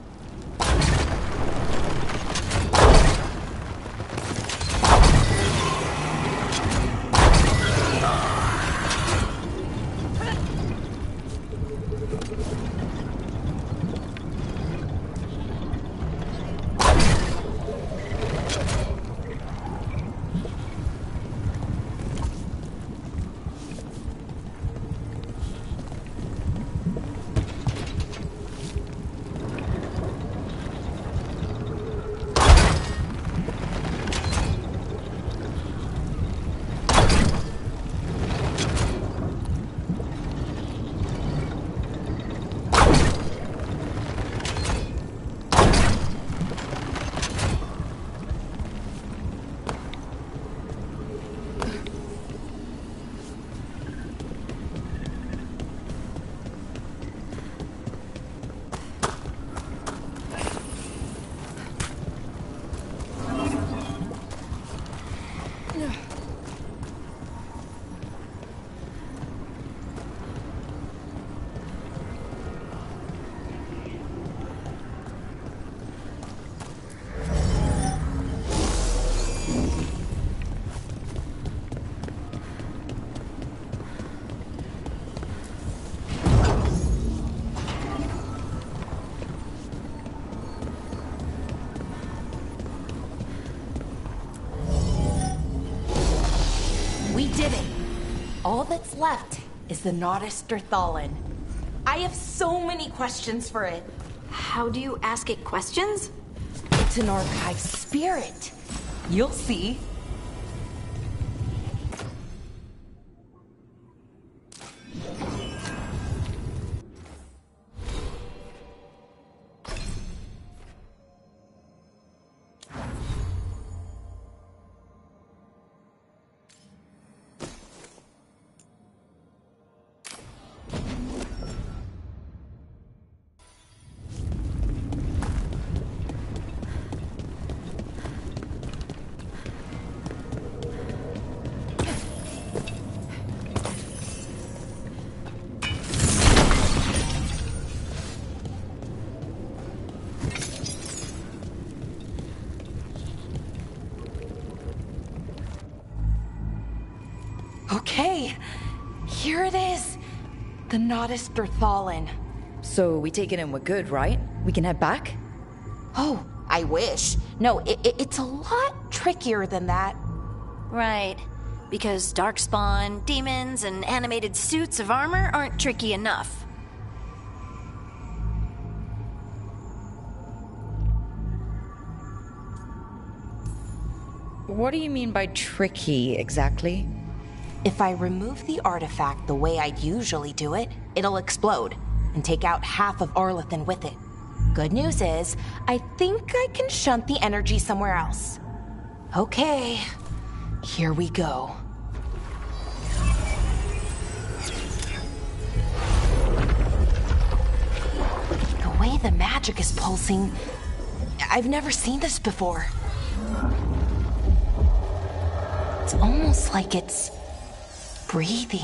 All that's left is the Nodus Derthalin. I have so many questions for it.
How do you ask it questions?
It's an archive spirit. You'll see. Okay, here it is. The Nodus Derthalin.
So we take it and we're good, right? We can head back?
Oh, I wish. No, it's a lot trickier than that.
Right. Because darkspawn, demons, and animated suits of armor aren't tricky enough.
What do you mean by tricky, exactly?
If I remove the artifact the way I'd usually do it, it'll explode and take out half of Arlethan with it. Good news is, I think I can shunt the energy somewhere else. Okay, here we go. The way the magic is pulsing, I've never seen this before. It's almost like it's breathing.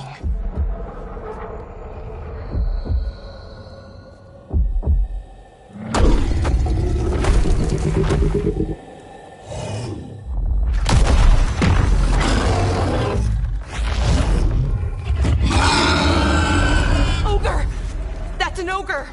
Ogre! That's an ogre!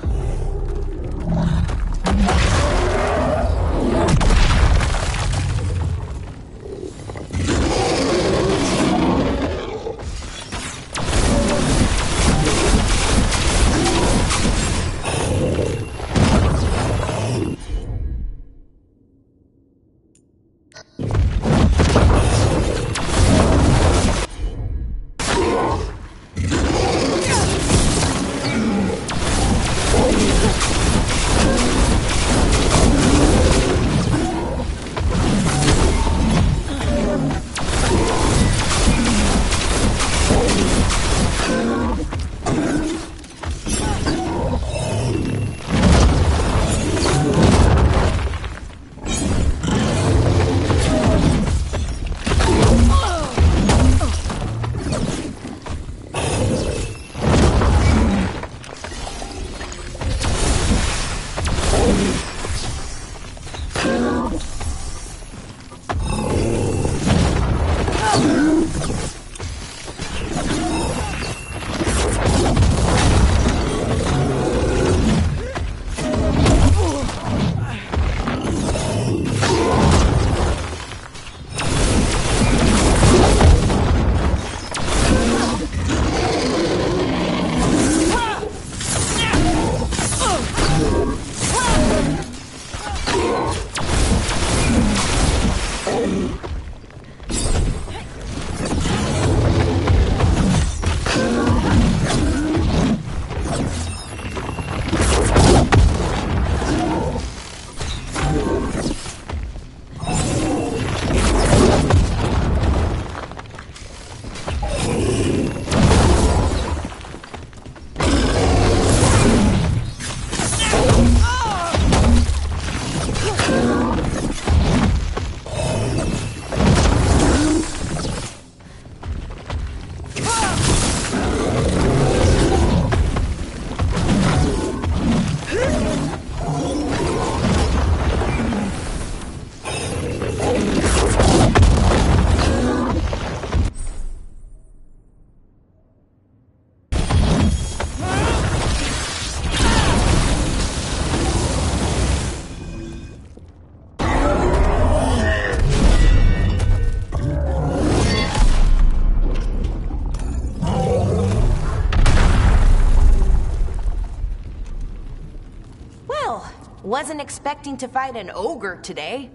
Wasn't expecting to fight an ogre today.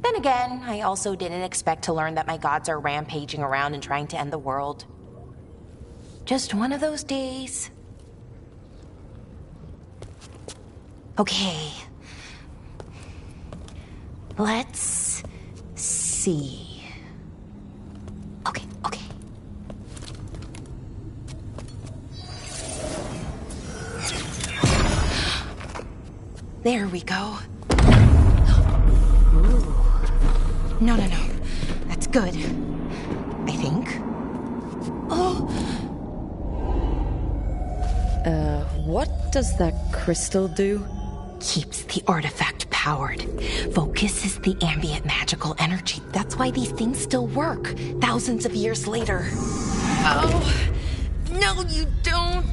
Then again, I also didn't expect to learn that my gods are rampaging around and trying to end the world. Just one of those days. Okay. Let's see. Okay. There we go. Ooh. No. That's good. I think. Oh.
What does that crystal do?
Keeps the artifact powered. Focuses the ambient magical energy. That's why these things still work, thousands of years later. Oh. No, you don't.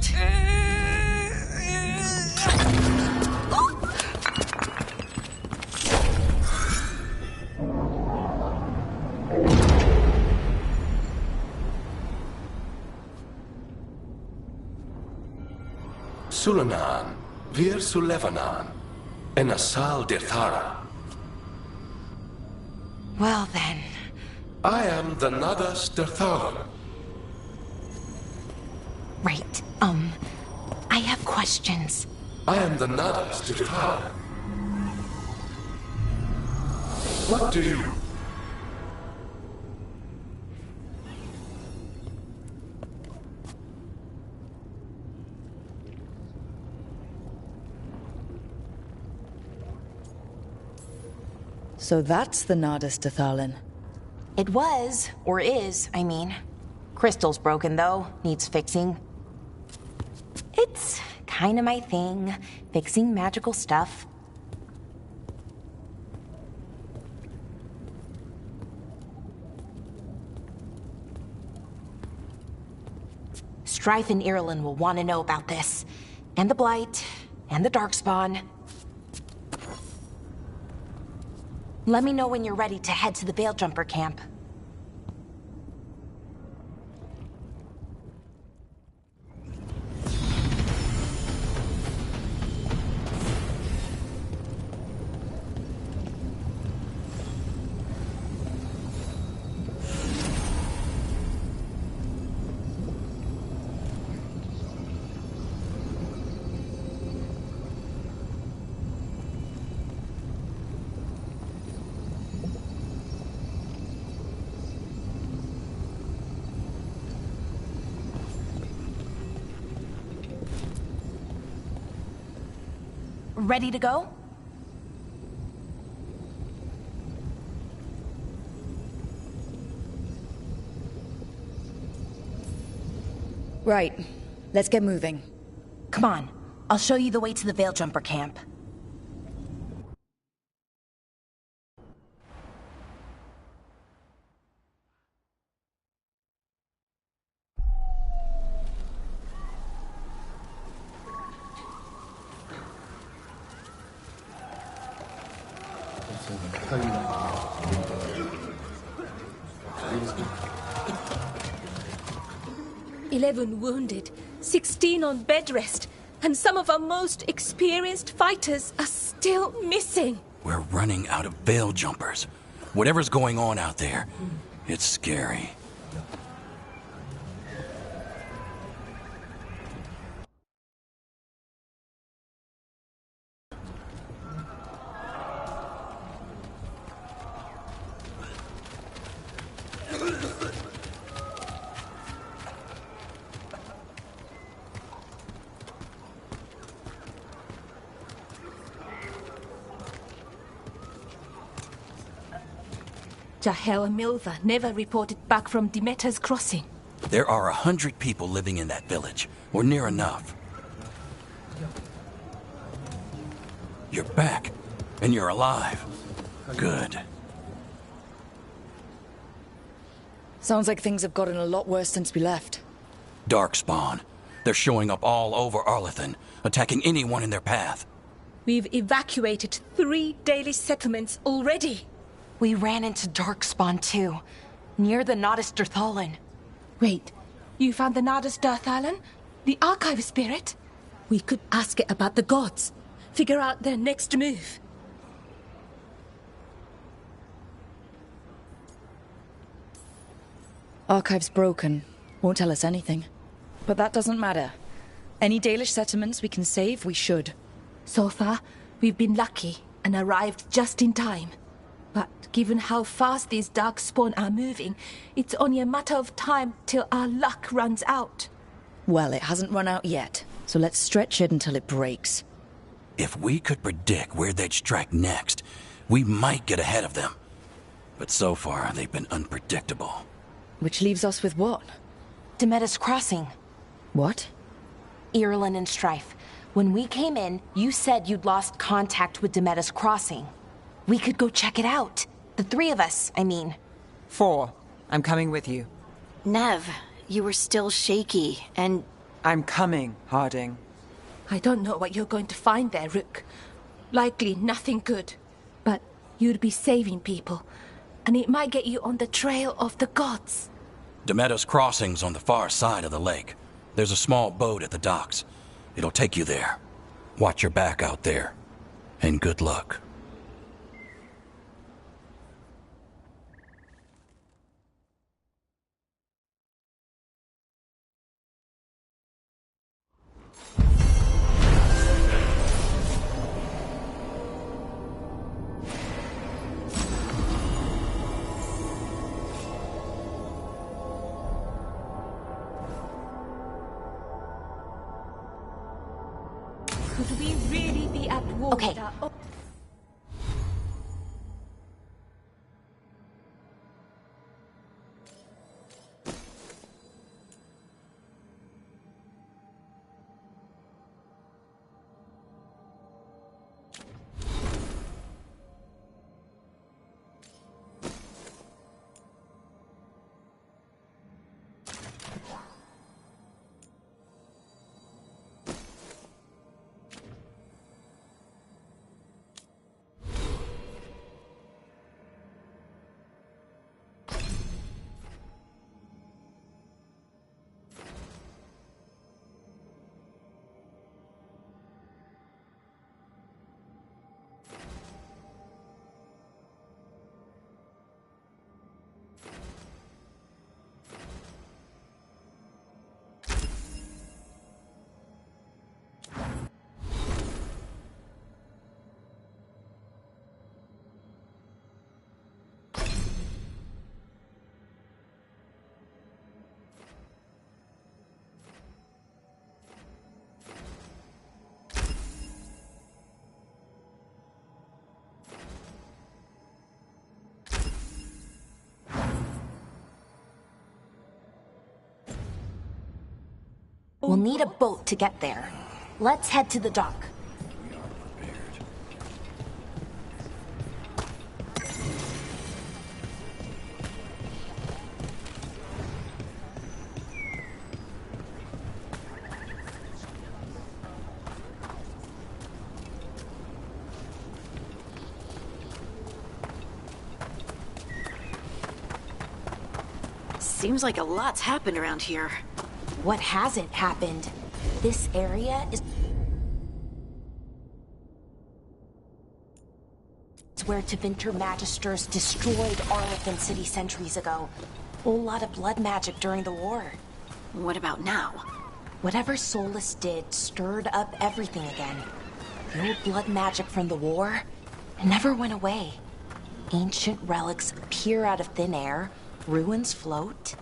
Sulanan, Vir Sulevanan, and Asal Dirthara.
Well then.
I am the Nadas Dirthalan.
Right, I have questions.
I am the Nadas Dirthalan. What do you...
So that's the Nadas Dathalin.
It was, or is, I mean. Crystal's broken though, needs fixing. It's kinda my thing, fixing magical stuff. Strife and Ireland will want to know about this. And the Blight, and the Darkspawn. Let me know when you're ready to head to the Veil-Jumper camp. Ready to go?
Right. Let's get moving.
Come on. I'll show you the way to the Veil-Jumper camp.
"11 wounded, 16 on bed rest, and some of our most experienced fighters are still missing."
We're running out of veil jumpers. Whatever's going on out there, it's scary.
Jahel and Milva never reported back from Demeter's crossing.
There are 100 people living in that village, or near enough. You're back, and you're alive. Good.
Sounds like things have gotten a lot worse since we left.
Darkspawn. They're showing up all over Arlethan, attacking anyone in their path.
We've evacuated 3 daily settlements already.
We ran into Darkspawn too, near the Nadas Dirthalin.
Wait, you found the Nadas Dirthalin? The archive spirit? We could ask it about the gods. figure out their next move.
Archive's broken. Won't tell us anything. But that doesn't matter. Any Dalish settlements we can save, we should.
So far, we've been lucky and arrived just in time. But given how fast these darkspawn are moving, it's only a matter of time till our luck runs out.
Well, it hasn't run out yet, so let's stretch it until it breaks.
If we could predict where they'd strike next, we might get ahead of them. But so far, they've been unpredictable.
Which leaves us with what?
Demeda's Crossing.
What?
Irulan and Strife. When we came in, you said you'd lost contact with Demeda's Crossing. We could go check it out. The three of us, I mean.
4. I'm coming with you.
Nev, you were still shaky, and...
I'm coming, Harding.
I don't know what you're going to find there, Rook. Likely nothing good. But you'd be saving people, and it might get you on the trail of the gods.
Demeda's Crossing's on the far side of the lake. There's a small boat at the docks. It'll take you there. Watch your back out there. And good luck.
Could we really be at war
Okay.
with our own...
We'll need a boat to get there. Let's head to the dock.
Seems like a lot's happened around here.
What hasn't happened? This area is where Tevinter Magisters destroyed Arlethan City centuries ago. Whole lot of blood magic during the war.
What about now?
Whatever Solus did stirred up everything again. The old blood magic from the war never went away. Ancient relics appear out of thin air, ruins float.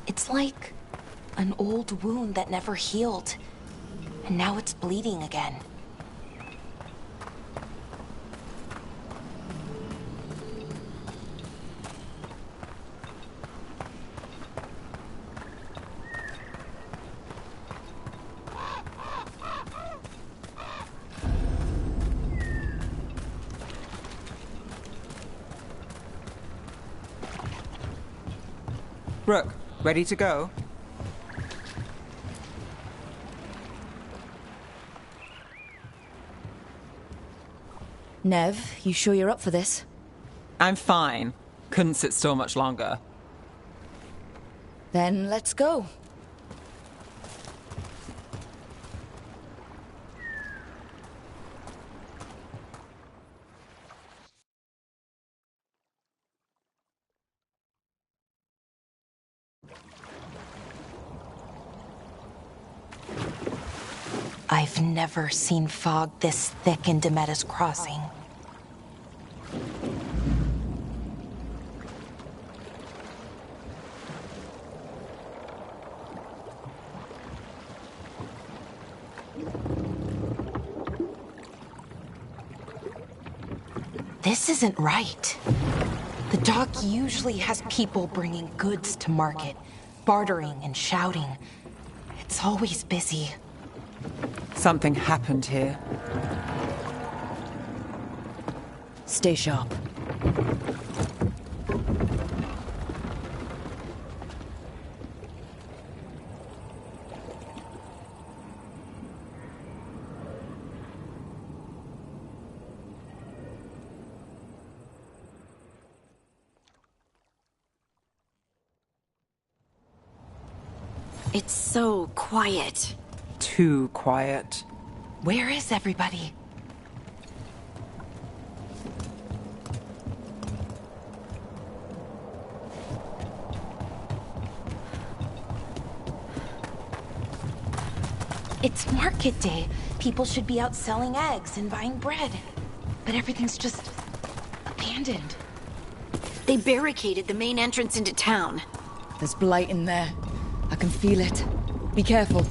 It's like an old wound that never healed, and now it's bleeding again.
Rook, ready to go?
Nev, you sure you're up for this?
I'm fine. Couldn't sit still much longer.
Then let's go.
I've never seen fog this thick in Demetta's Crossing. This isn't right. The dock usually has people bringing goods to market, bartering and shouting. It's always busy.
Something happened here.
Stay sharp.
It's so quiet.
Too quiet.
Where is everybody? It's market day. People should be out selling eggs and buying bread. But everything's just abandoned.
They barricaded the main entrance into town.
There's blight in there. I can feel it. Be careful.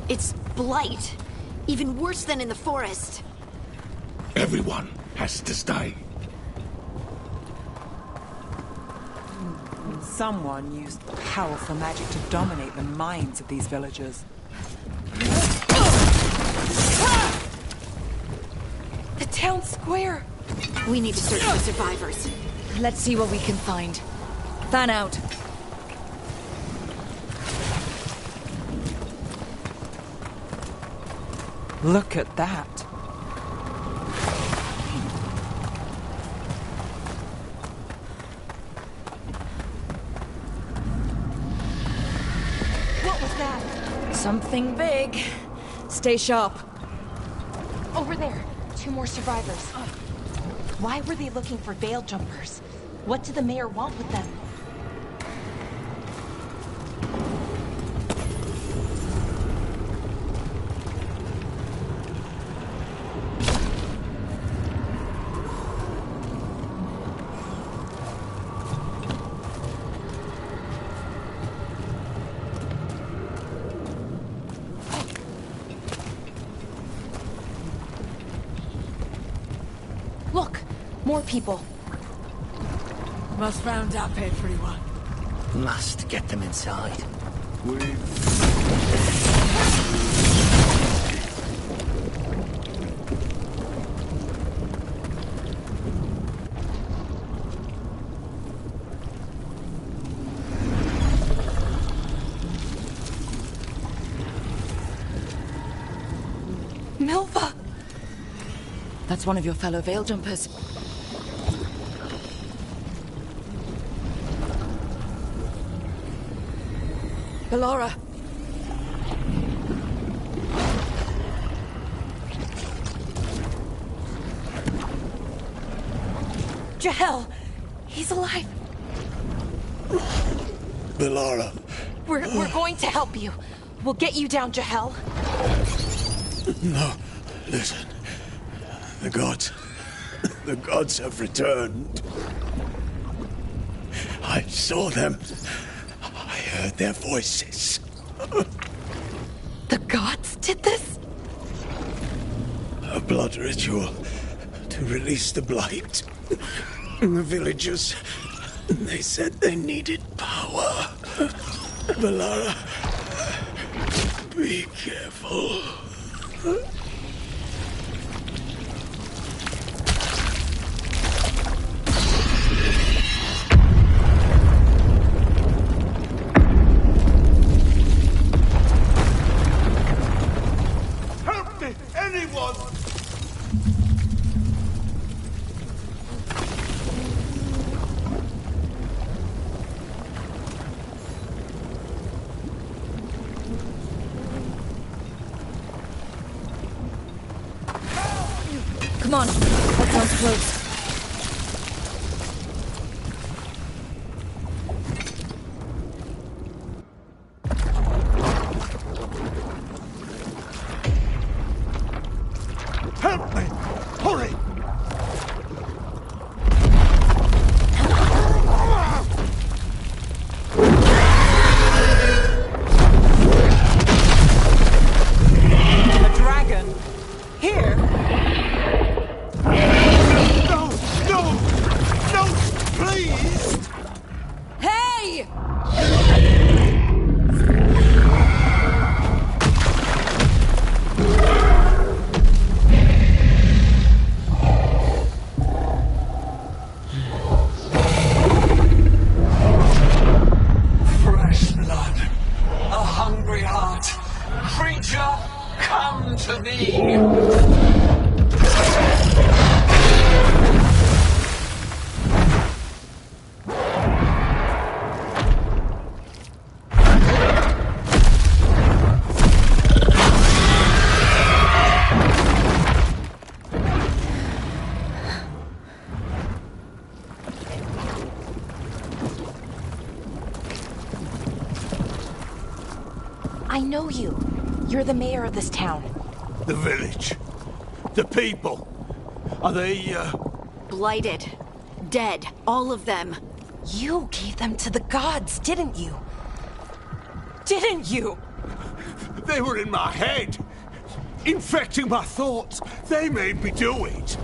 It's blight. Even worse than in the forest.
Everyone has to stay.
Someone used powerful magic to dominate the minds of these villagers.
The town square!
We need to search for survivors.
Let's see what we can find. Fan out.
Look at that.
What was that?
Something big. Stay sharp.
Over there. 2 more survivors. Why were they looking for veil jumpers? What did the mayor want with them? Look! More people.
Must round up everyone.
Must get them inside.
Milva!
That's one of your fellow veil jumpers. Ballora!
Jahel! He's alive!
Ballora.
We're going to help you. We'll get you down, Jahel.
No, listen. The gods have returned. I saw them. I heard their voices.
The gods did this?
A blood ritual to release the blight. The villagers, they said they needed power. Ballora, be careful.
Help me! Anyone!
Come on, that sounds close.
Help me! Hurry!
A dragon? Here?
No! No! No! Please!
Hey!
Fresh blood, a hungry heart. Creature, come to me.
I know you. You're the mayor of this town.
The village. The people. Are they,
Blighted. Dead. All of them.
You gave them to the gods, didn't you? Didn't you?
They were in my head. Infecting my thoughts. They made me do it.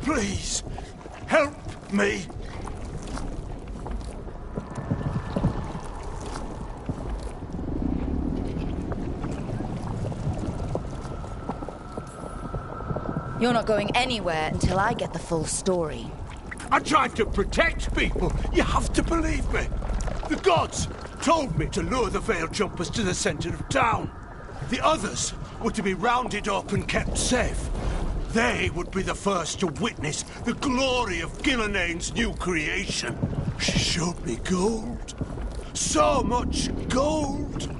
Please, help me.
You're not going anywhere until I get the full story.
I tried to protect people. You have to believe me. The gods told me to lure the Veil Jumpers to the center of town. The others were to be rounded up and kept safe. They would be the first to witness the glory of Gillenane's new creation. She showed me gold. So much gold.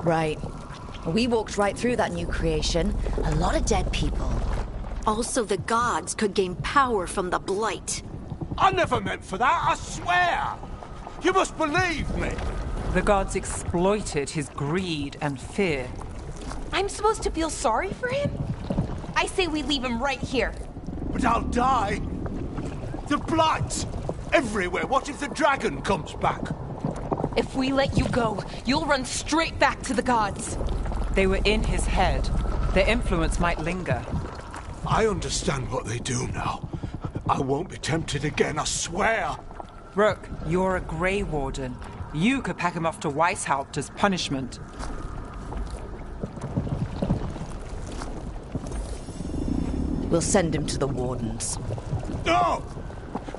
Right. We walked right through that new creation. A lot of dead people.
Also, the gods could gain power from the Blight.
I never meant for that, I swear! You must believe me!
The gods exploited his greed and fear.
I'm supposed to feel sorry for him? I say we leave him right here.
But I'll die. The Blight! Everywhere. What if the dragon comes back?
If we let you go, you'll run straight back to the gods.
They were in his head. Their influence might linger.
I understand what they do now. I won't be tempted again, I swear.
Rook, you're a Grey Warden. You could pack him off to Weishaupt as punishment.
We'll send him to the Wardens.
No!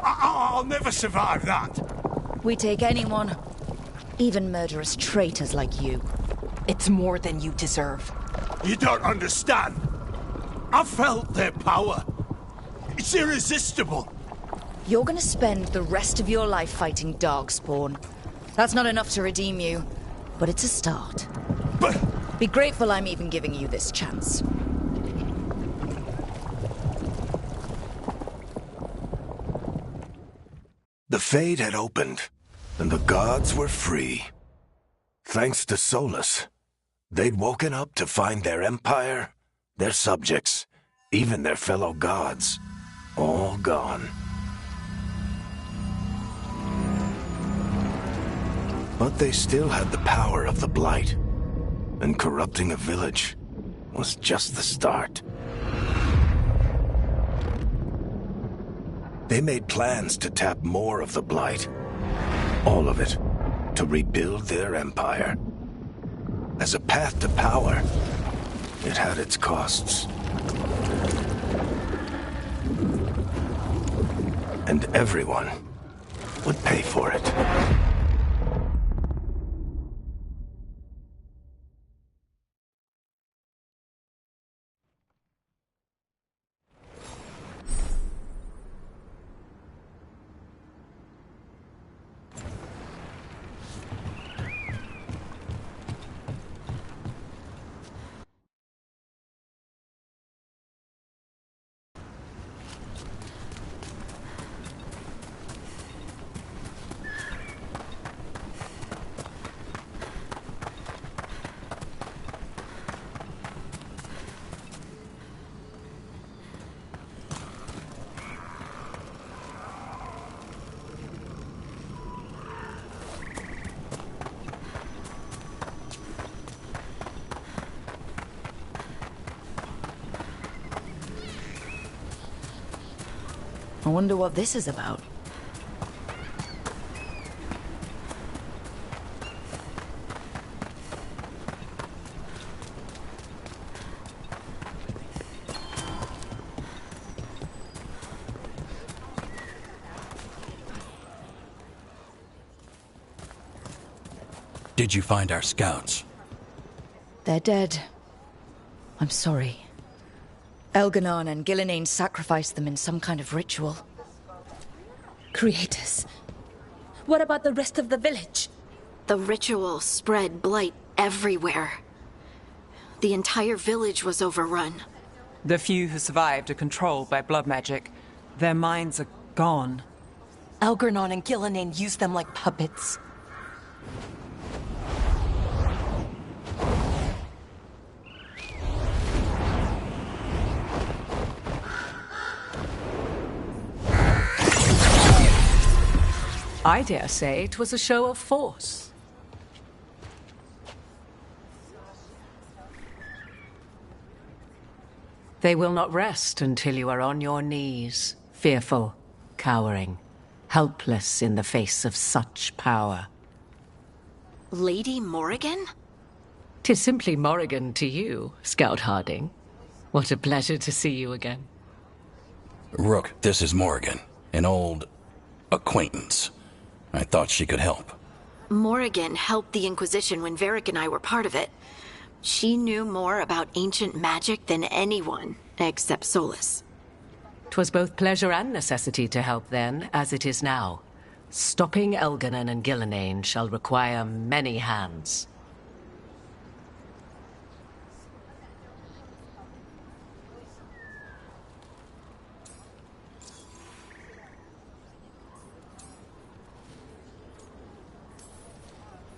I'll never survive that.
We take anyone, even murderous traitors like you.
It's more than you deserve.
You don't understand. I felt their power. It's irresistible.
You're gonna spend the rest of your life fighting Darkspawn. That's not enough to redeem you, but it's a start.
But...
Be grateful I'm even giving you this chance.
The Fade had opened, and the gods were free. Thanks to Solus, they'd woken up to find their empire, their subjects, even their fellow gods, all gone. But they still had the power of the Blight, and corrupting a village was just the start. They made plans to tap more of the Blight, all of it, to rebuild their empire. As a path to power, it had its costs. And everyone would pay for it.
I wonder what this is about.
Did you find our scouts?
They're dead. I'm sorry. Elganon and Gillenane sacrificed them in some kind of ritual.
Creators. What about the rest of the village?
The ritual spread blight everywhere. The entire village was overrun.
The few who survived are controlled by blood magic. Their minds are gone.
Elganon and Gillenane used them like puppets.
I dare say it was a show of force. They will not rest until you are on your knees, fearful, cowering, helpless in the face of such power.
Lady Morrigan?
'Tis simply Morrigan to you, Scout Harding. What a pleasure to see you again.
Rook, this is Morrigan, an old acquaintance. I thought she could help.
Morrigan helped the Inquisition when Varric and I were part of it. She knew more about ancient magic than anyone, except Solus.
'Twas both pleasure and necessity to help then, as it is now. Stopping Elganon and Gillenane shall require many hands.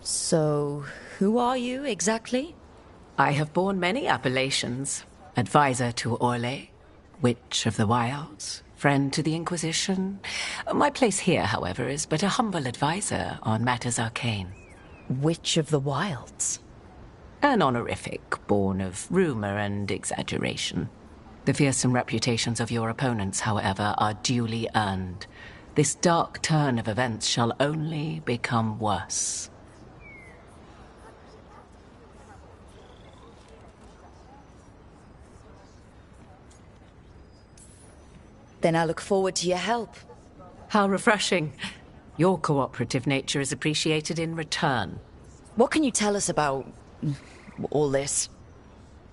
So, who are you exactly?
I have borne many appellations. Advisor to Orlais, Witch of the Wilds, friend to the Inquisition. My place here, however, is but a humble advisor on matters arcane.
Witch of the Wilds?
An honorific born of rumor and exaggeration. The fearsome reputations of your opponents, however, are duly earned. This dark turn of events shall only become worse.
Then I look forward to your help.
How refreshing. Your cooperative nature is appreciated in return.
What can you tell us about all this?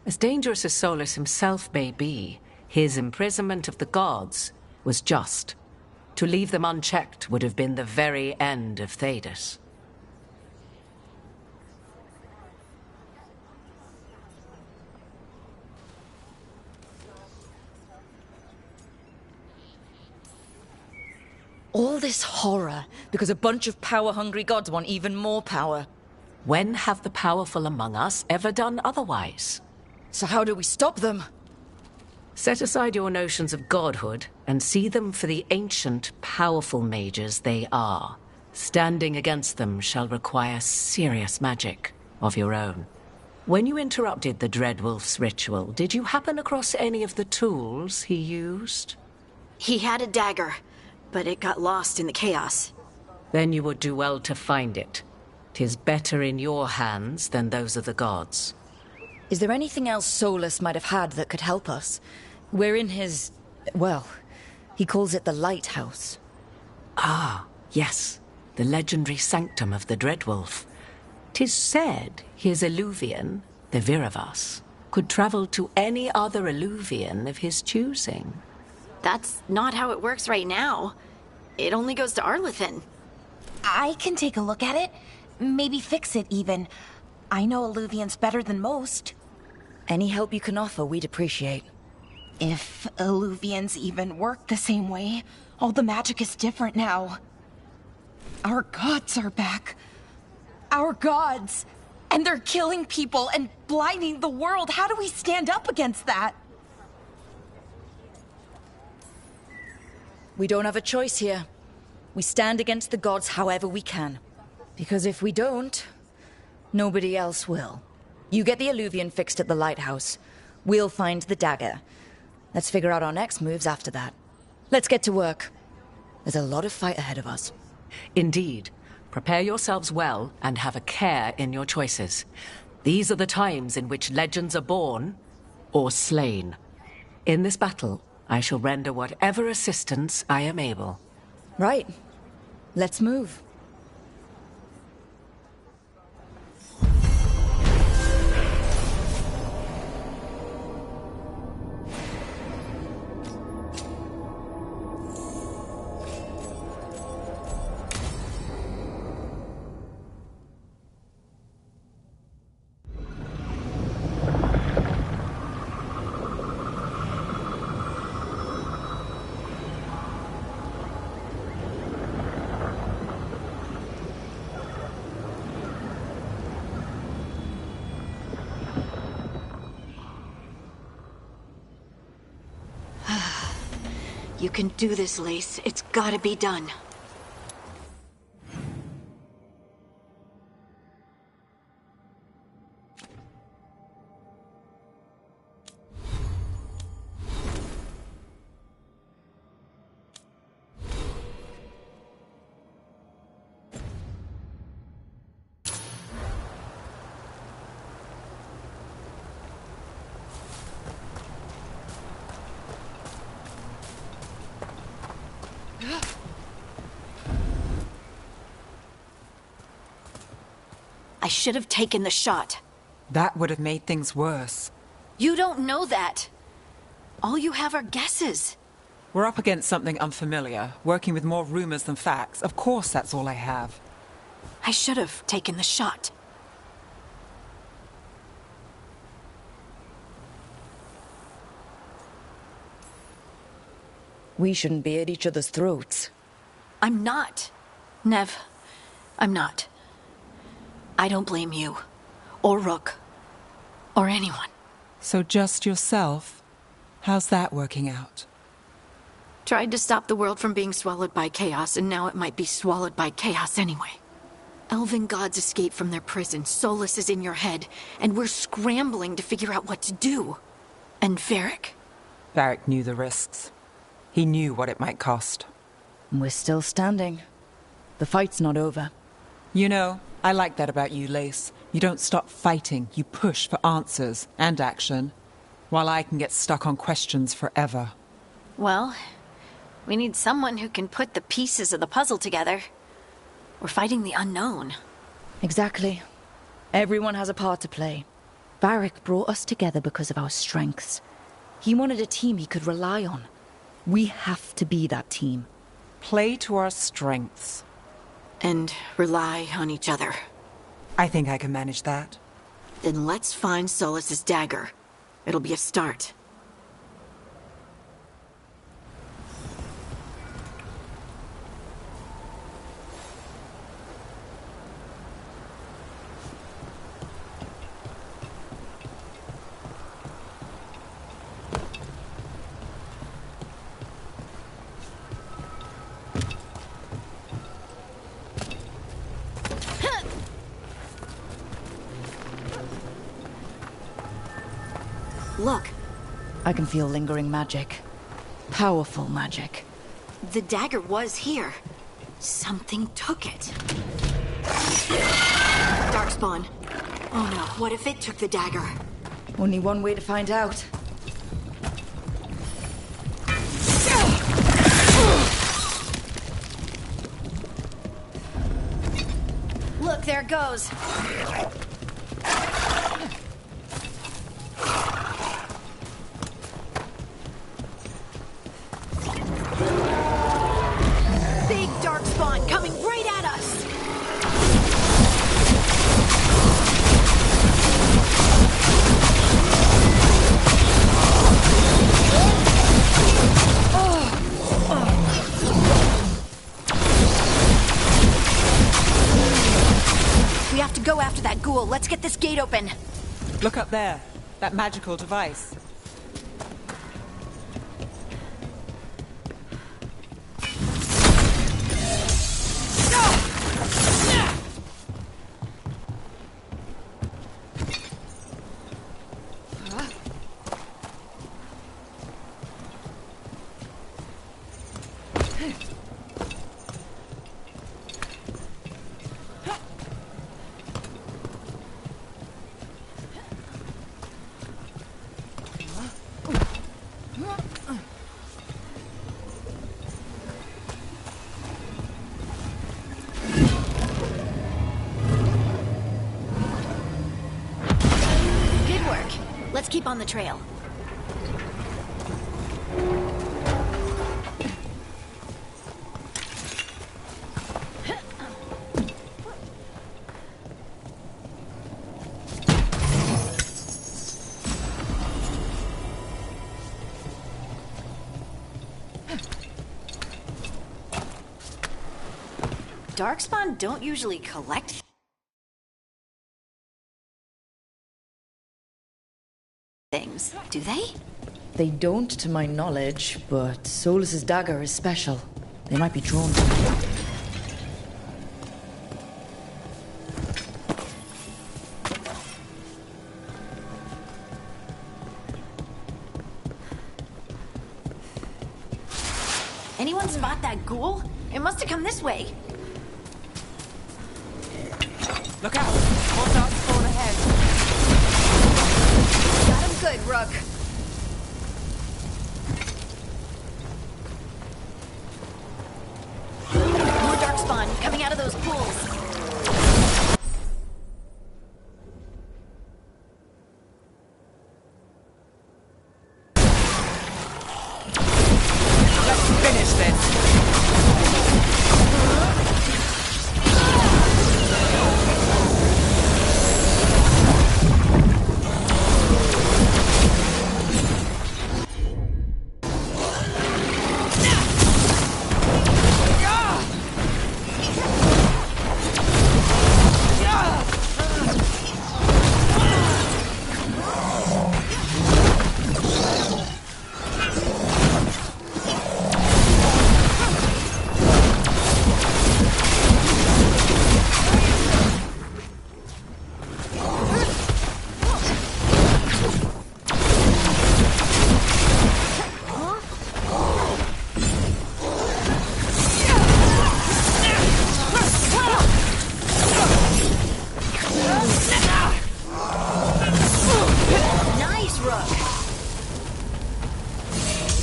As dangerous as Solus himself may be, his imprisonment of the gods was just. To leave them unchecked would have been the very end of Thedas.
All this horror because a bunch of power-hungry gods want even more power.
When have the powerful among us ever done otherwise?
So how do we stop them?
Set aside your notions of godhood and see them for the ancient, powerful mages they are. Standing against them shall require serious magic of your own. When you interrupted the Dreadwolf's ritual, did you happen across any of the tools he used?
He had a dagger, but it got lost in the chaos.
Then you would do well to find it. 'Tis better in your hands than those of the gods.
Is there anything else Solus might have had that could help us? We're in his... well, he calls it the Lighthouse.
Ah, yes. The legendary sanctum of the Dreadwolf. 'Tis said his Illuvian, the Viravas, could travel to any other Illuvian of his choosing.
That's not how it works right now. It only goes to Arlethan.
I can take a look at it. Maybe fix it, even. I know Illuvians better than most.
Any help you can offer, we'd appreciate.
If Illuvians even work the same way, all the magic is different now. Our gods are back. Our gods! And they're killing people and blinding the world. How do we stand up against that?
We don't have a choice here. We stand against the gods however we can. Because if we don't, nobody else will. You get the Illuvian fixed at the lighthouse. We'll find the dagger. Let's figure out our next moves after that. Let's get to work. There's a lot of fight ahead of us.
Indeed. Prepare yourselves well and have a care in your choices. These are the times in which legends are born or slain. In this battle, I shall render whatever assistance I am able.
Right. Let's move.
You can do this, Lace. It's gotta be done. I should have taken the shot.
That would have made things worse.
You don't know that. All you have are guesses.
We're up against something unfamiliar, working with more rumors than facts. Of course that's all I have.
I should have taken the shot.
We shouldn't be at each other's throats.
I'm not. Nev, I'm not. I don't blame you, or Rook, or anyone.
So just yourself? How's that working out?
Tried to stop the world from being swallowed by chaos, and now it might be swallowed by chaos anyway. Elven gods escaped from their prison, Solus is in your head, and we're scrambling to figure out what to do. And Varric?
Varric knew the risks. He knew what it might cost.
We're still standing. The fight's not over.
You know, I like that about you, Lace. You don't stop fighting, you push for answers and action, while I can get stuck on questions forever.
Well, we need someone who can put the pieces of the puzzle together. We're fighting the unknown.
Exactly. Everyone has a part to play. Varric brought us together because of our strengths. He wanted a team he could rely on. We have to be that team.
Play to our strengths.
And rely on each other.
I think I can manage that.
Then let's find Solus's dagger. It'll be a start. Look.
I can feel lingering magic. Powerful magic.
The dagger was here. Something took it. Darkspawn. Oh no, what if it took the dagger?
Only one way to find out.
Look, there it goes. Big Darkspawn coming right at us. We have to go after that ghoul. Let's get this gate open.
Look up there. That magical device.
keep on the trail. Darkspawn don't usually collect things, do they?
They don't, to my knowledge, but Solus's dagger is special. They might be drawn to it.
Anyone spot that ghoul? It must have come this way.
Look out! More dark spawn ahead.
Got him good, Rook. More darkspawn coming out of those pools.
Let's finish this!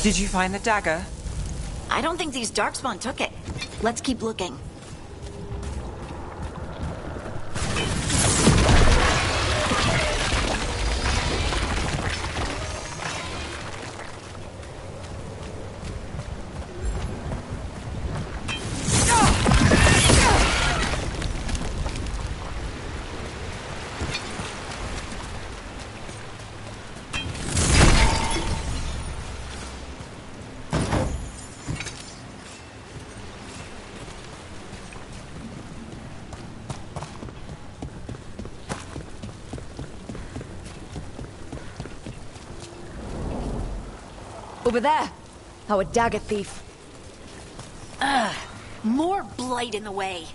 Did you find the dagger?
I don't think these darkspawn took it. Let's keep looking.
Over there! Our dagger thief.
Ugh! More blight in the way.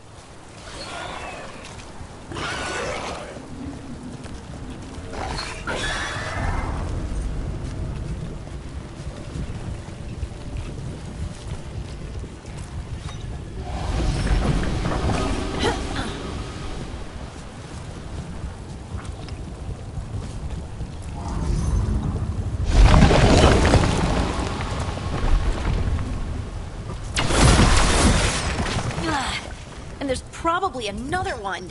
And there's probably another one.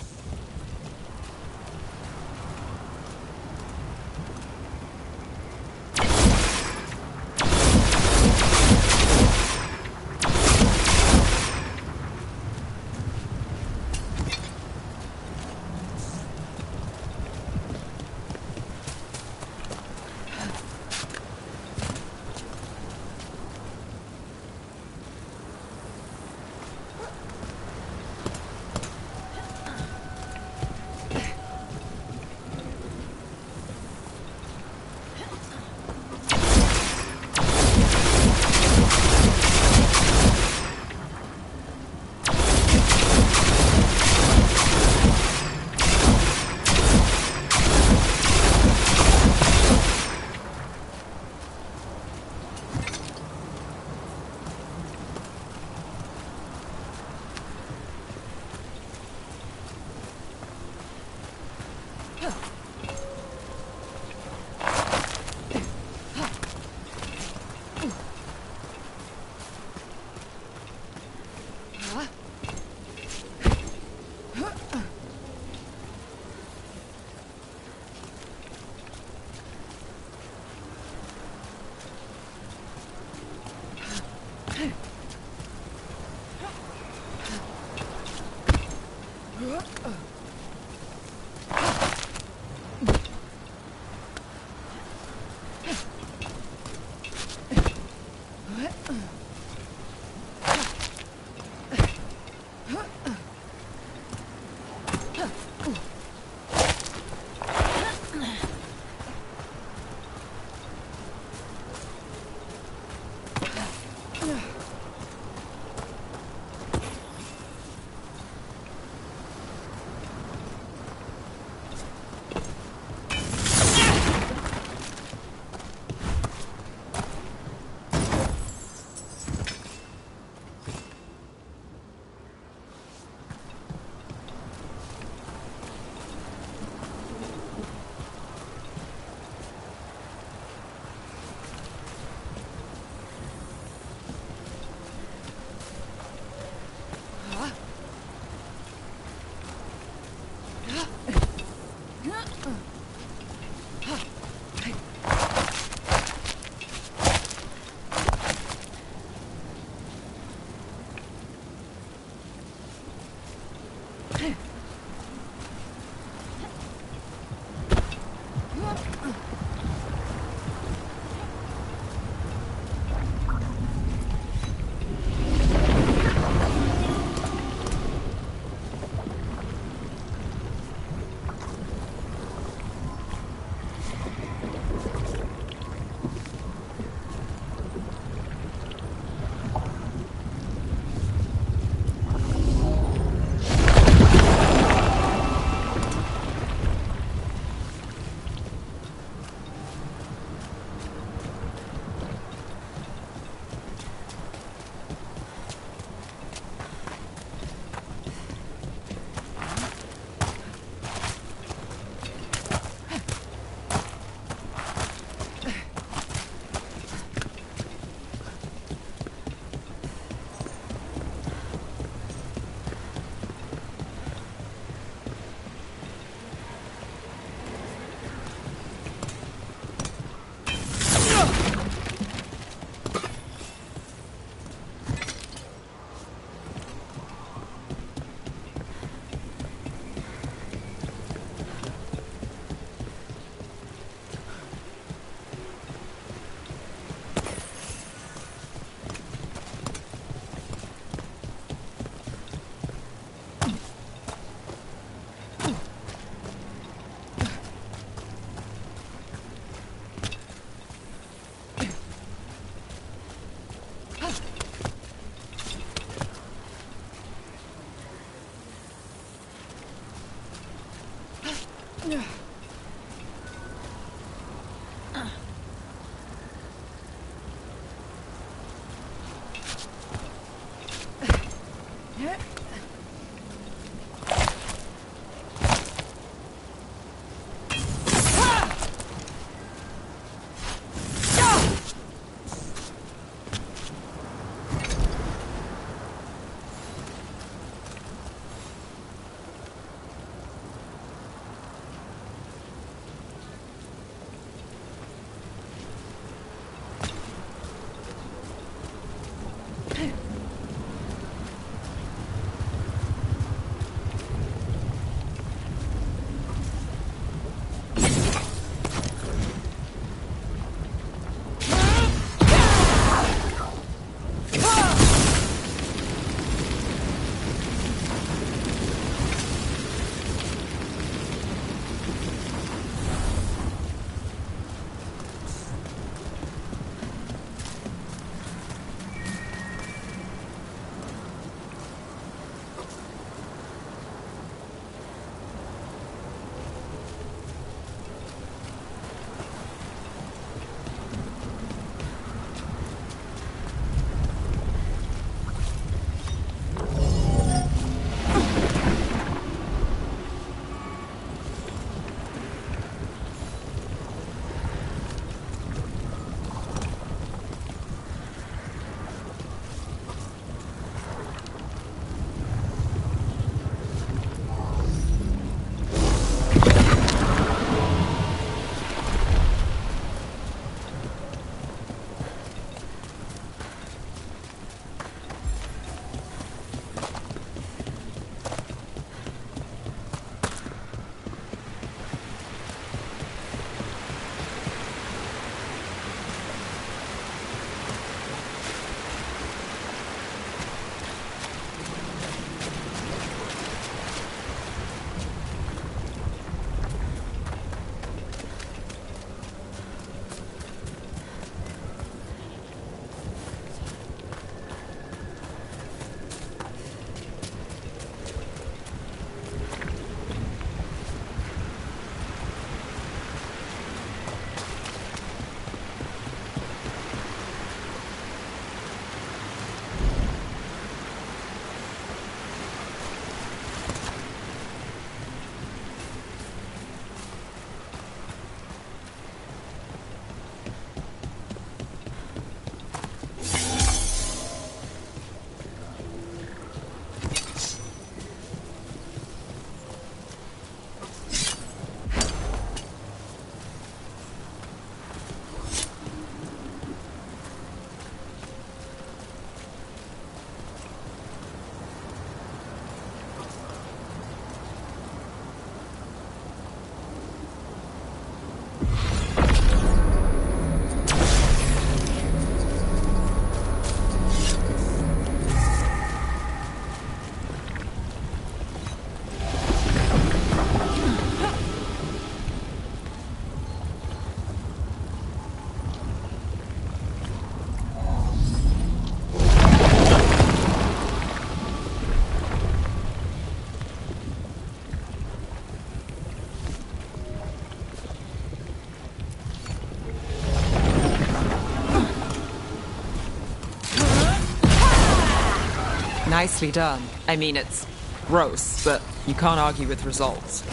Nicely done. I mean, it's gross, but you can't argue with results.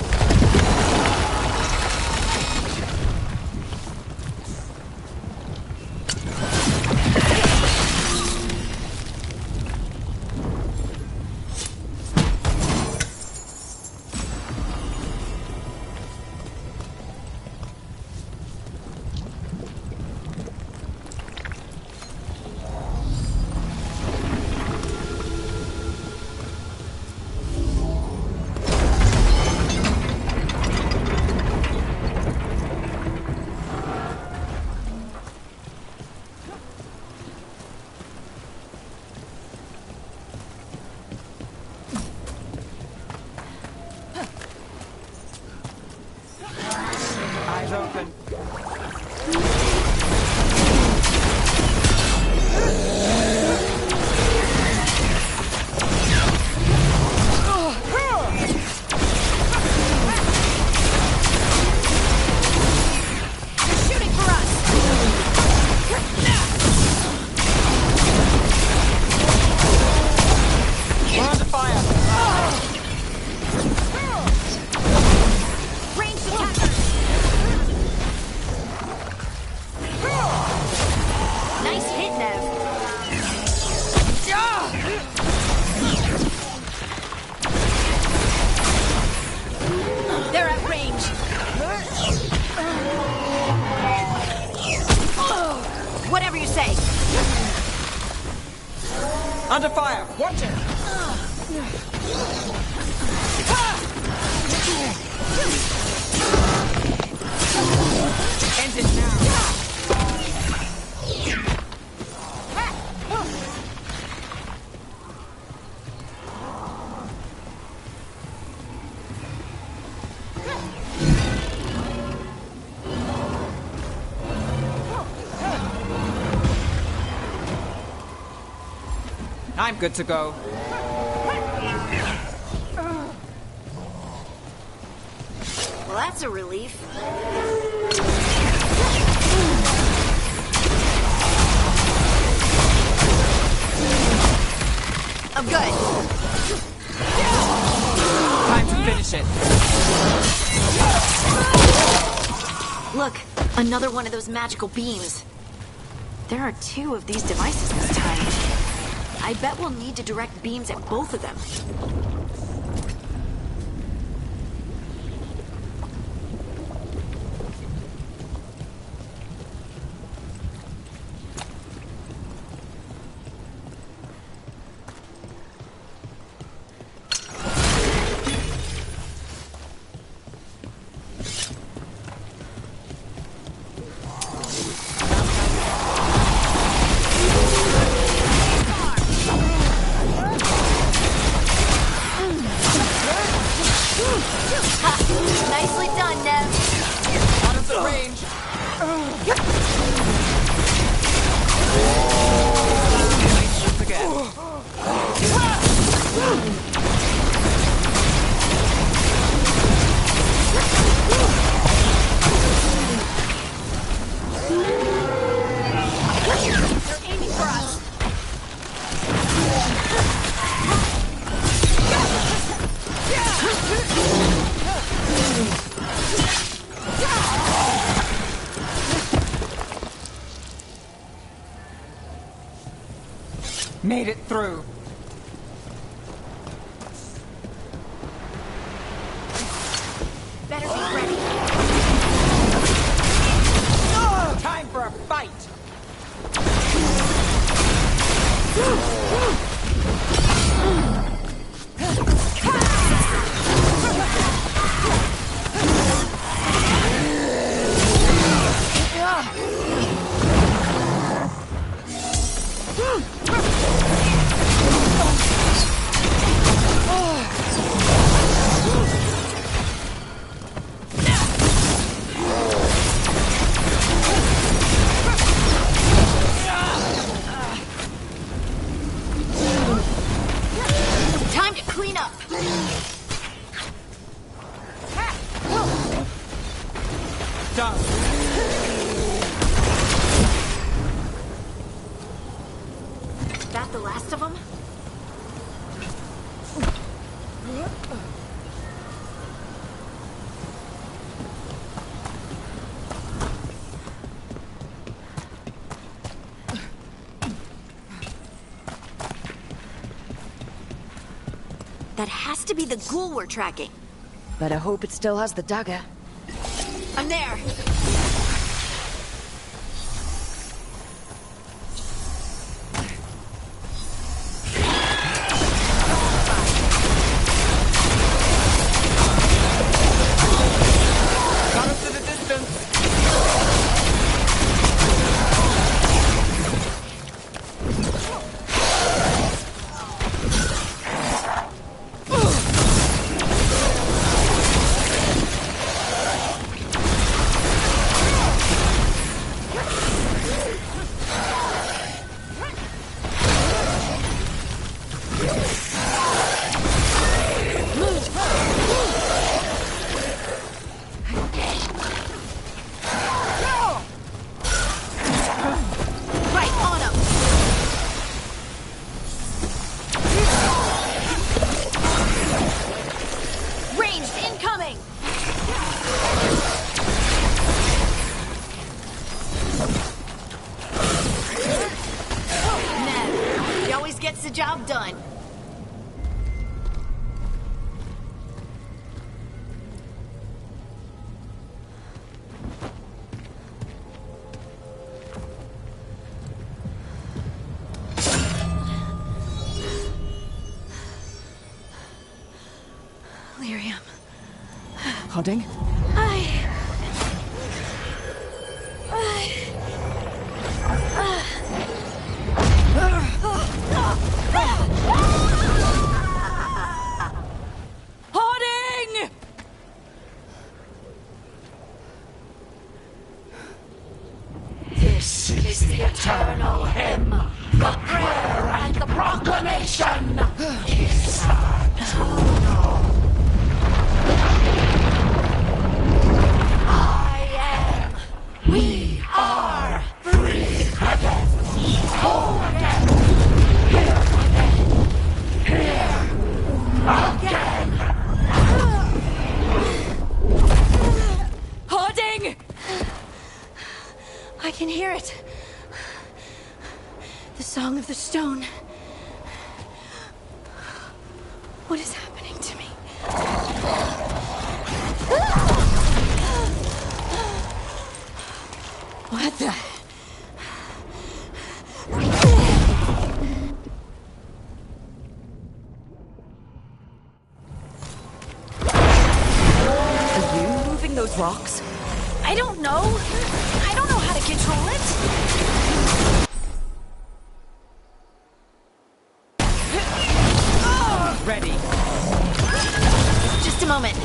Under fire! Watch it! End it now! I'm good to go.
Well, that's a relief. I'm good.
Time to finish it.
Look, another one of those magical beams. There are 2 of these devices this time. I bet we'll need to direct beams at both of them. Nicely done, Nev.
Out of the range. Once again.
They're aiming for us.
Made it through.
Better be ready.
Time for a fight.
Time to clean up.
Done.
That the last of them? That has to be the ghoul we're tracking.
Better hope it still has the dagger.
I'm there!
Got us to the distance.
The job done. Lyrium.
Hodding?
This is the eternal hymn, the prayer and the proclamation. I am. We are free again. Whole again. Here again.
Hoarding! I can hear it. The Song of the Stone. What is happening to me? What the?
Are you moving those rocks?
I don't know. I don't know how to control it.
Ready.
Just a moment.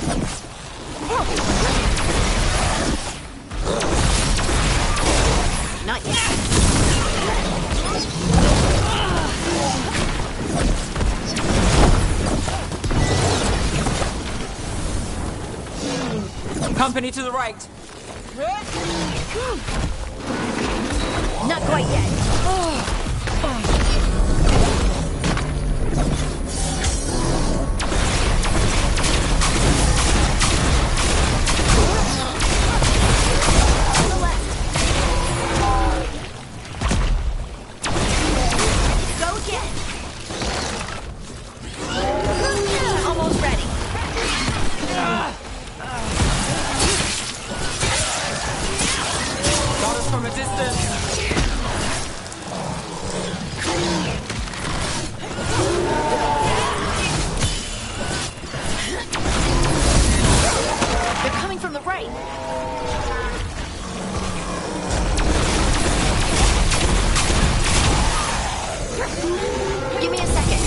Not yet.
Company to the right.
Not quite yet.
From a distance.
They're coming from the right. Give me a second.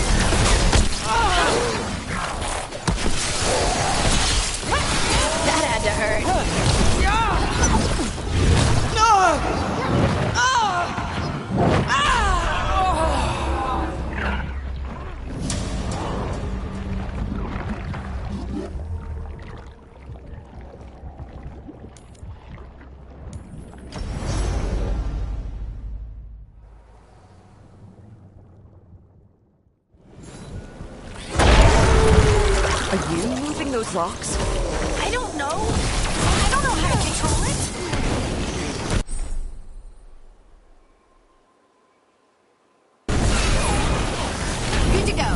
That had to hurt.
Are you moving those rocks?
I don't know. I don't know how to control it. Good to go.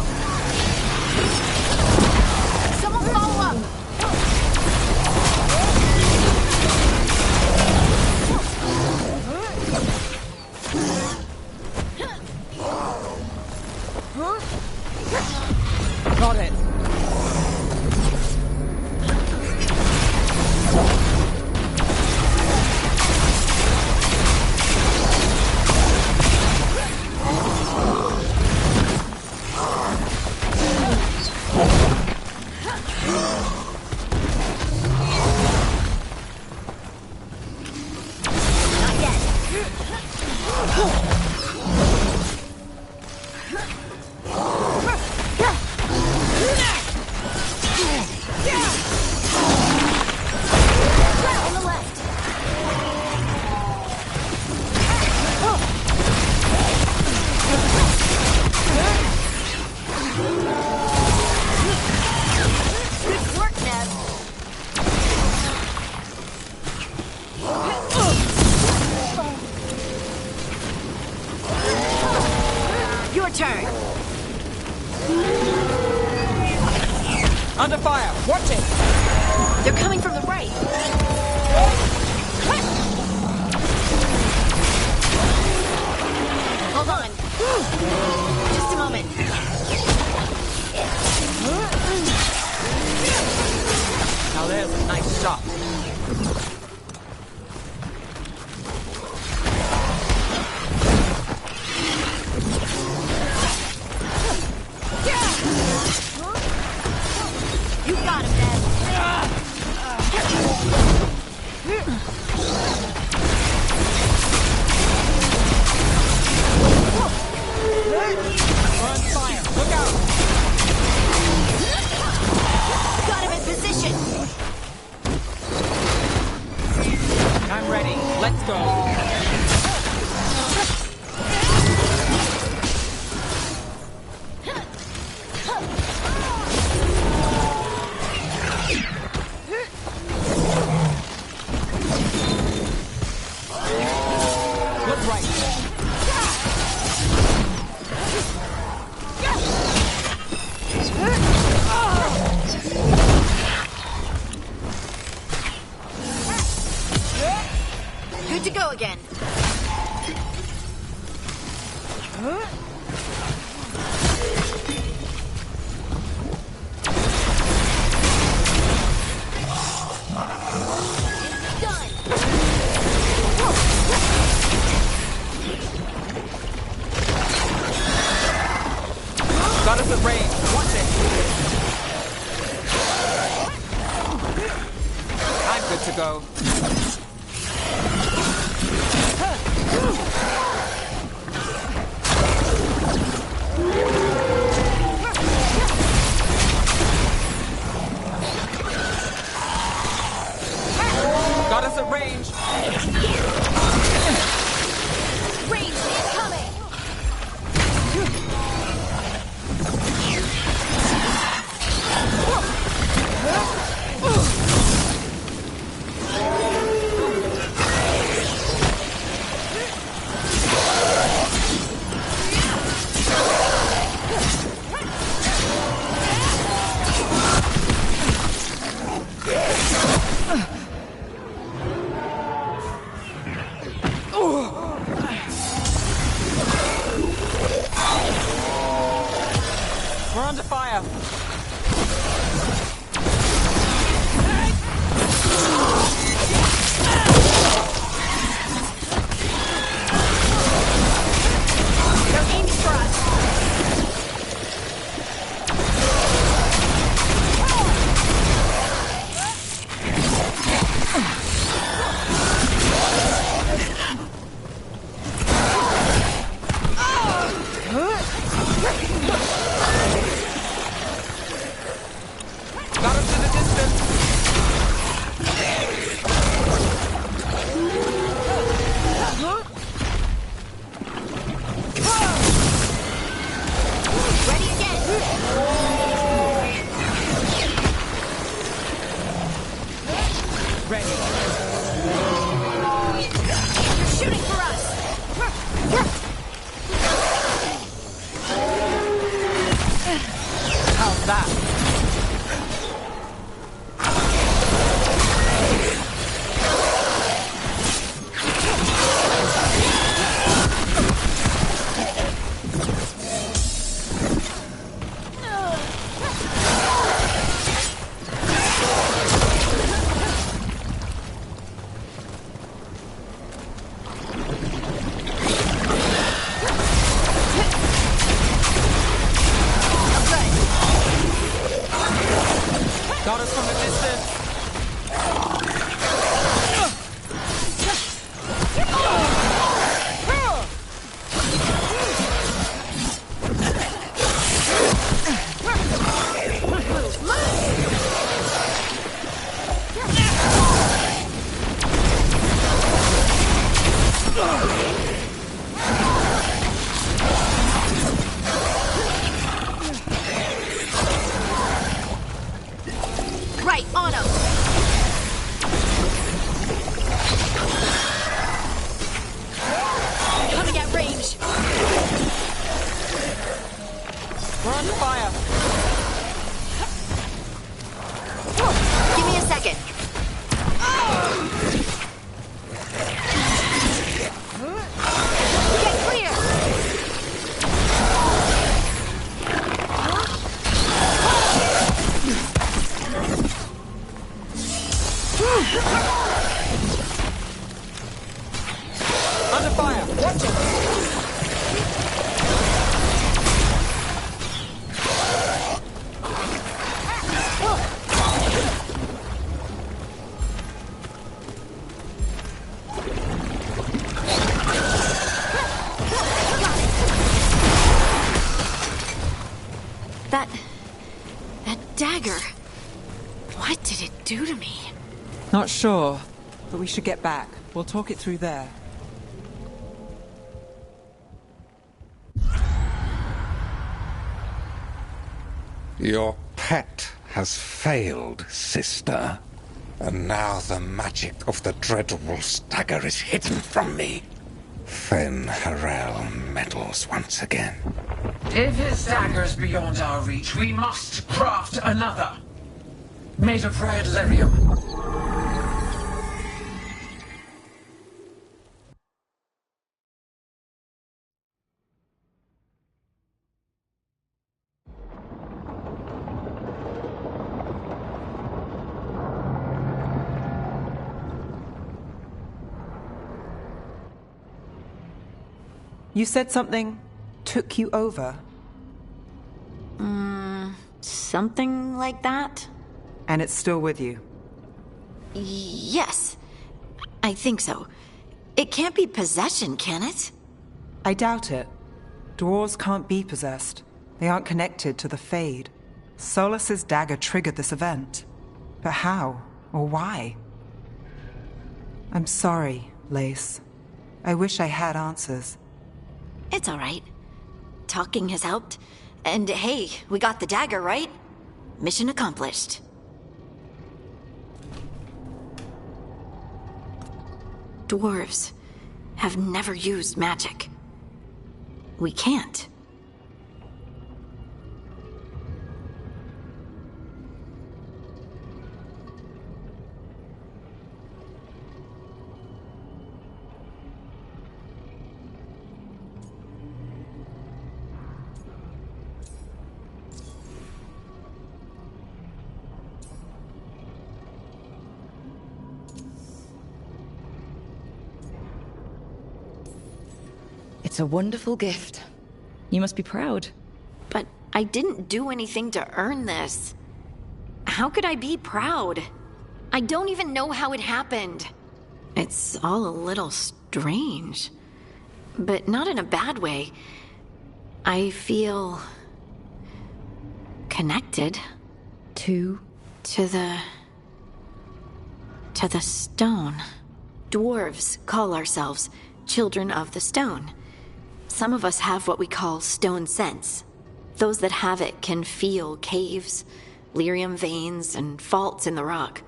Watch it!
They're coming from the right. Hold on. Just a moment.
Now there's a nice shot.
You got him, Ned.
We're on fire. Look out!
Got him in position.
I'm ready. Let's go. Look right.
Good to go again. Done.
Got us at range. Watch it. I'm good to go. Got us at range.
Range incoming.
We're under fire.
They're aiming for us.
Got us in the distance.
Ready again.
Ready.
They're shooting for us.
How's that? Got us from a distance.
Right, on them. Coming at range.
We're under fire.
Give me a second. Get clear!
Under fire! Watch it!
That dagger. What did it do to me?
Not sure, but we should get back. We'll talk it through there.
Your pet has failed, sister. And now the magic of the Dreadwolf's dagger is hidden from me. Fen Harel meddles once again.
If his dagger's beyond our reach, we must craft another. Made of red lyrium.
You said something took you over?
Something like that?
And it's still with you?
Yes. I think so. It can't be possession, can it?
I doubt it. Dwarves can't be possessed. They aren't connected to the Fade. Solas's dagger triggered this event. But how? Or why? I'm sorry, Lace. I wish I had answers.
It's all right. Talking has helped. And hey, we got the dagger, right? Mission accomplished. Dwarves have never used magic. We can't.
It's a wonderful gift. You must be proud.
But I didn't do anything to earn this. How could I be proud? I don't even know how it happened. It's all a little strange. But not in a bad way. I feel... connected.
To
the stone. Dwarves call ourselves children of the stone. Some of us have what we call stone sense. Those that have it can feel caves, lyrium veins, and faults in the rock.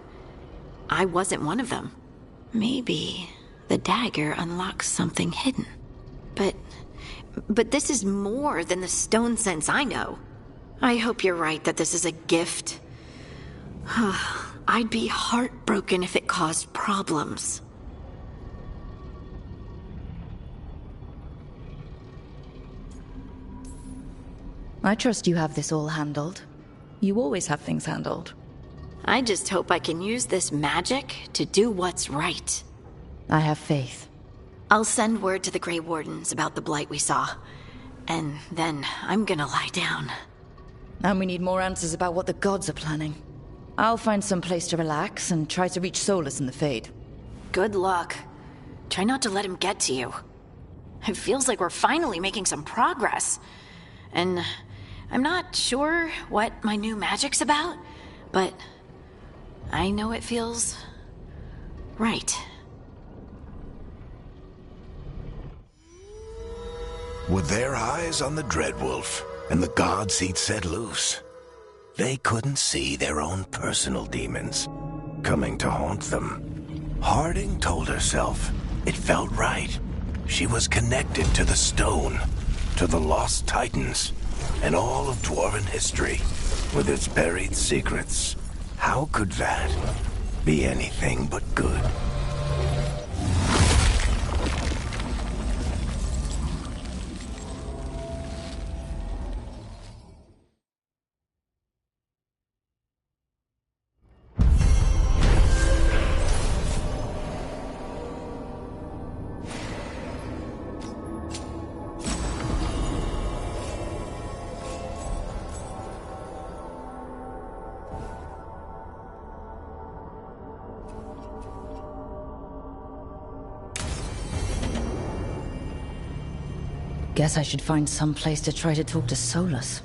I wasn't one of them. Maybe the dagger unlocks something hidden. But this is more than the stone sense I know. I hope you're right that this is a gift. I'd be heartbroken if it caused problems.
I trust you have this all handled. You always have things handled.
I just hope I can use this magic to do what's right.
I have faith.
I'll send word to the Grey Wardens about the blight we saw. And then I'm gonna lie down.
And we need more answers about what the gods are planning. I'll find some place to relax and try to reach Solus in the Fade.
Good luck. Try not to let him get to you. It feels like we're finally making some progress. And I'm not sure what my new magic's about, but I know it feels right.
With their eyes on the Dreadwolf and the gods he'd set loose, they couldn't see their own personal demons coming to haunt them. Harding told herself it felt right. She was connected to the stone, to the lost titans, and all of Dwarven history, with its buried secrets. How could that be anything but good?
Guess I should find some place to try to talk to Solus.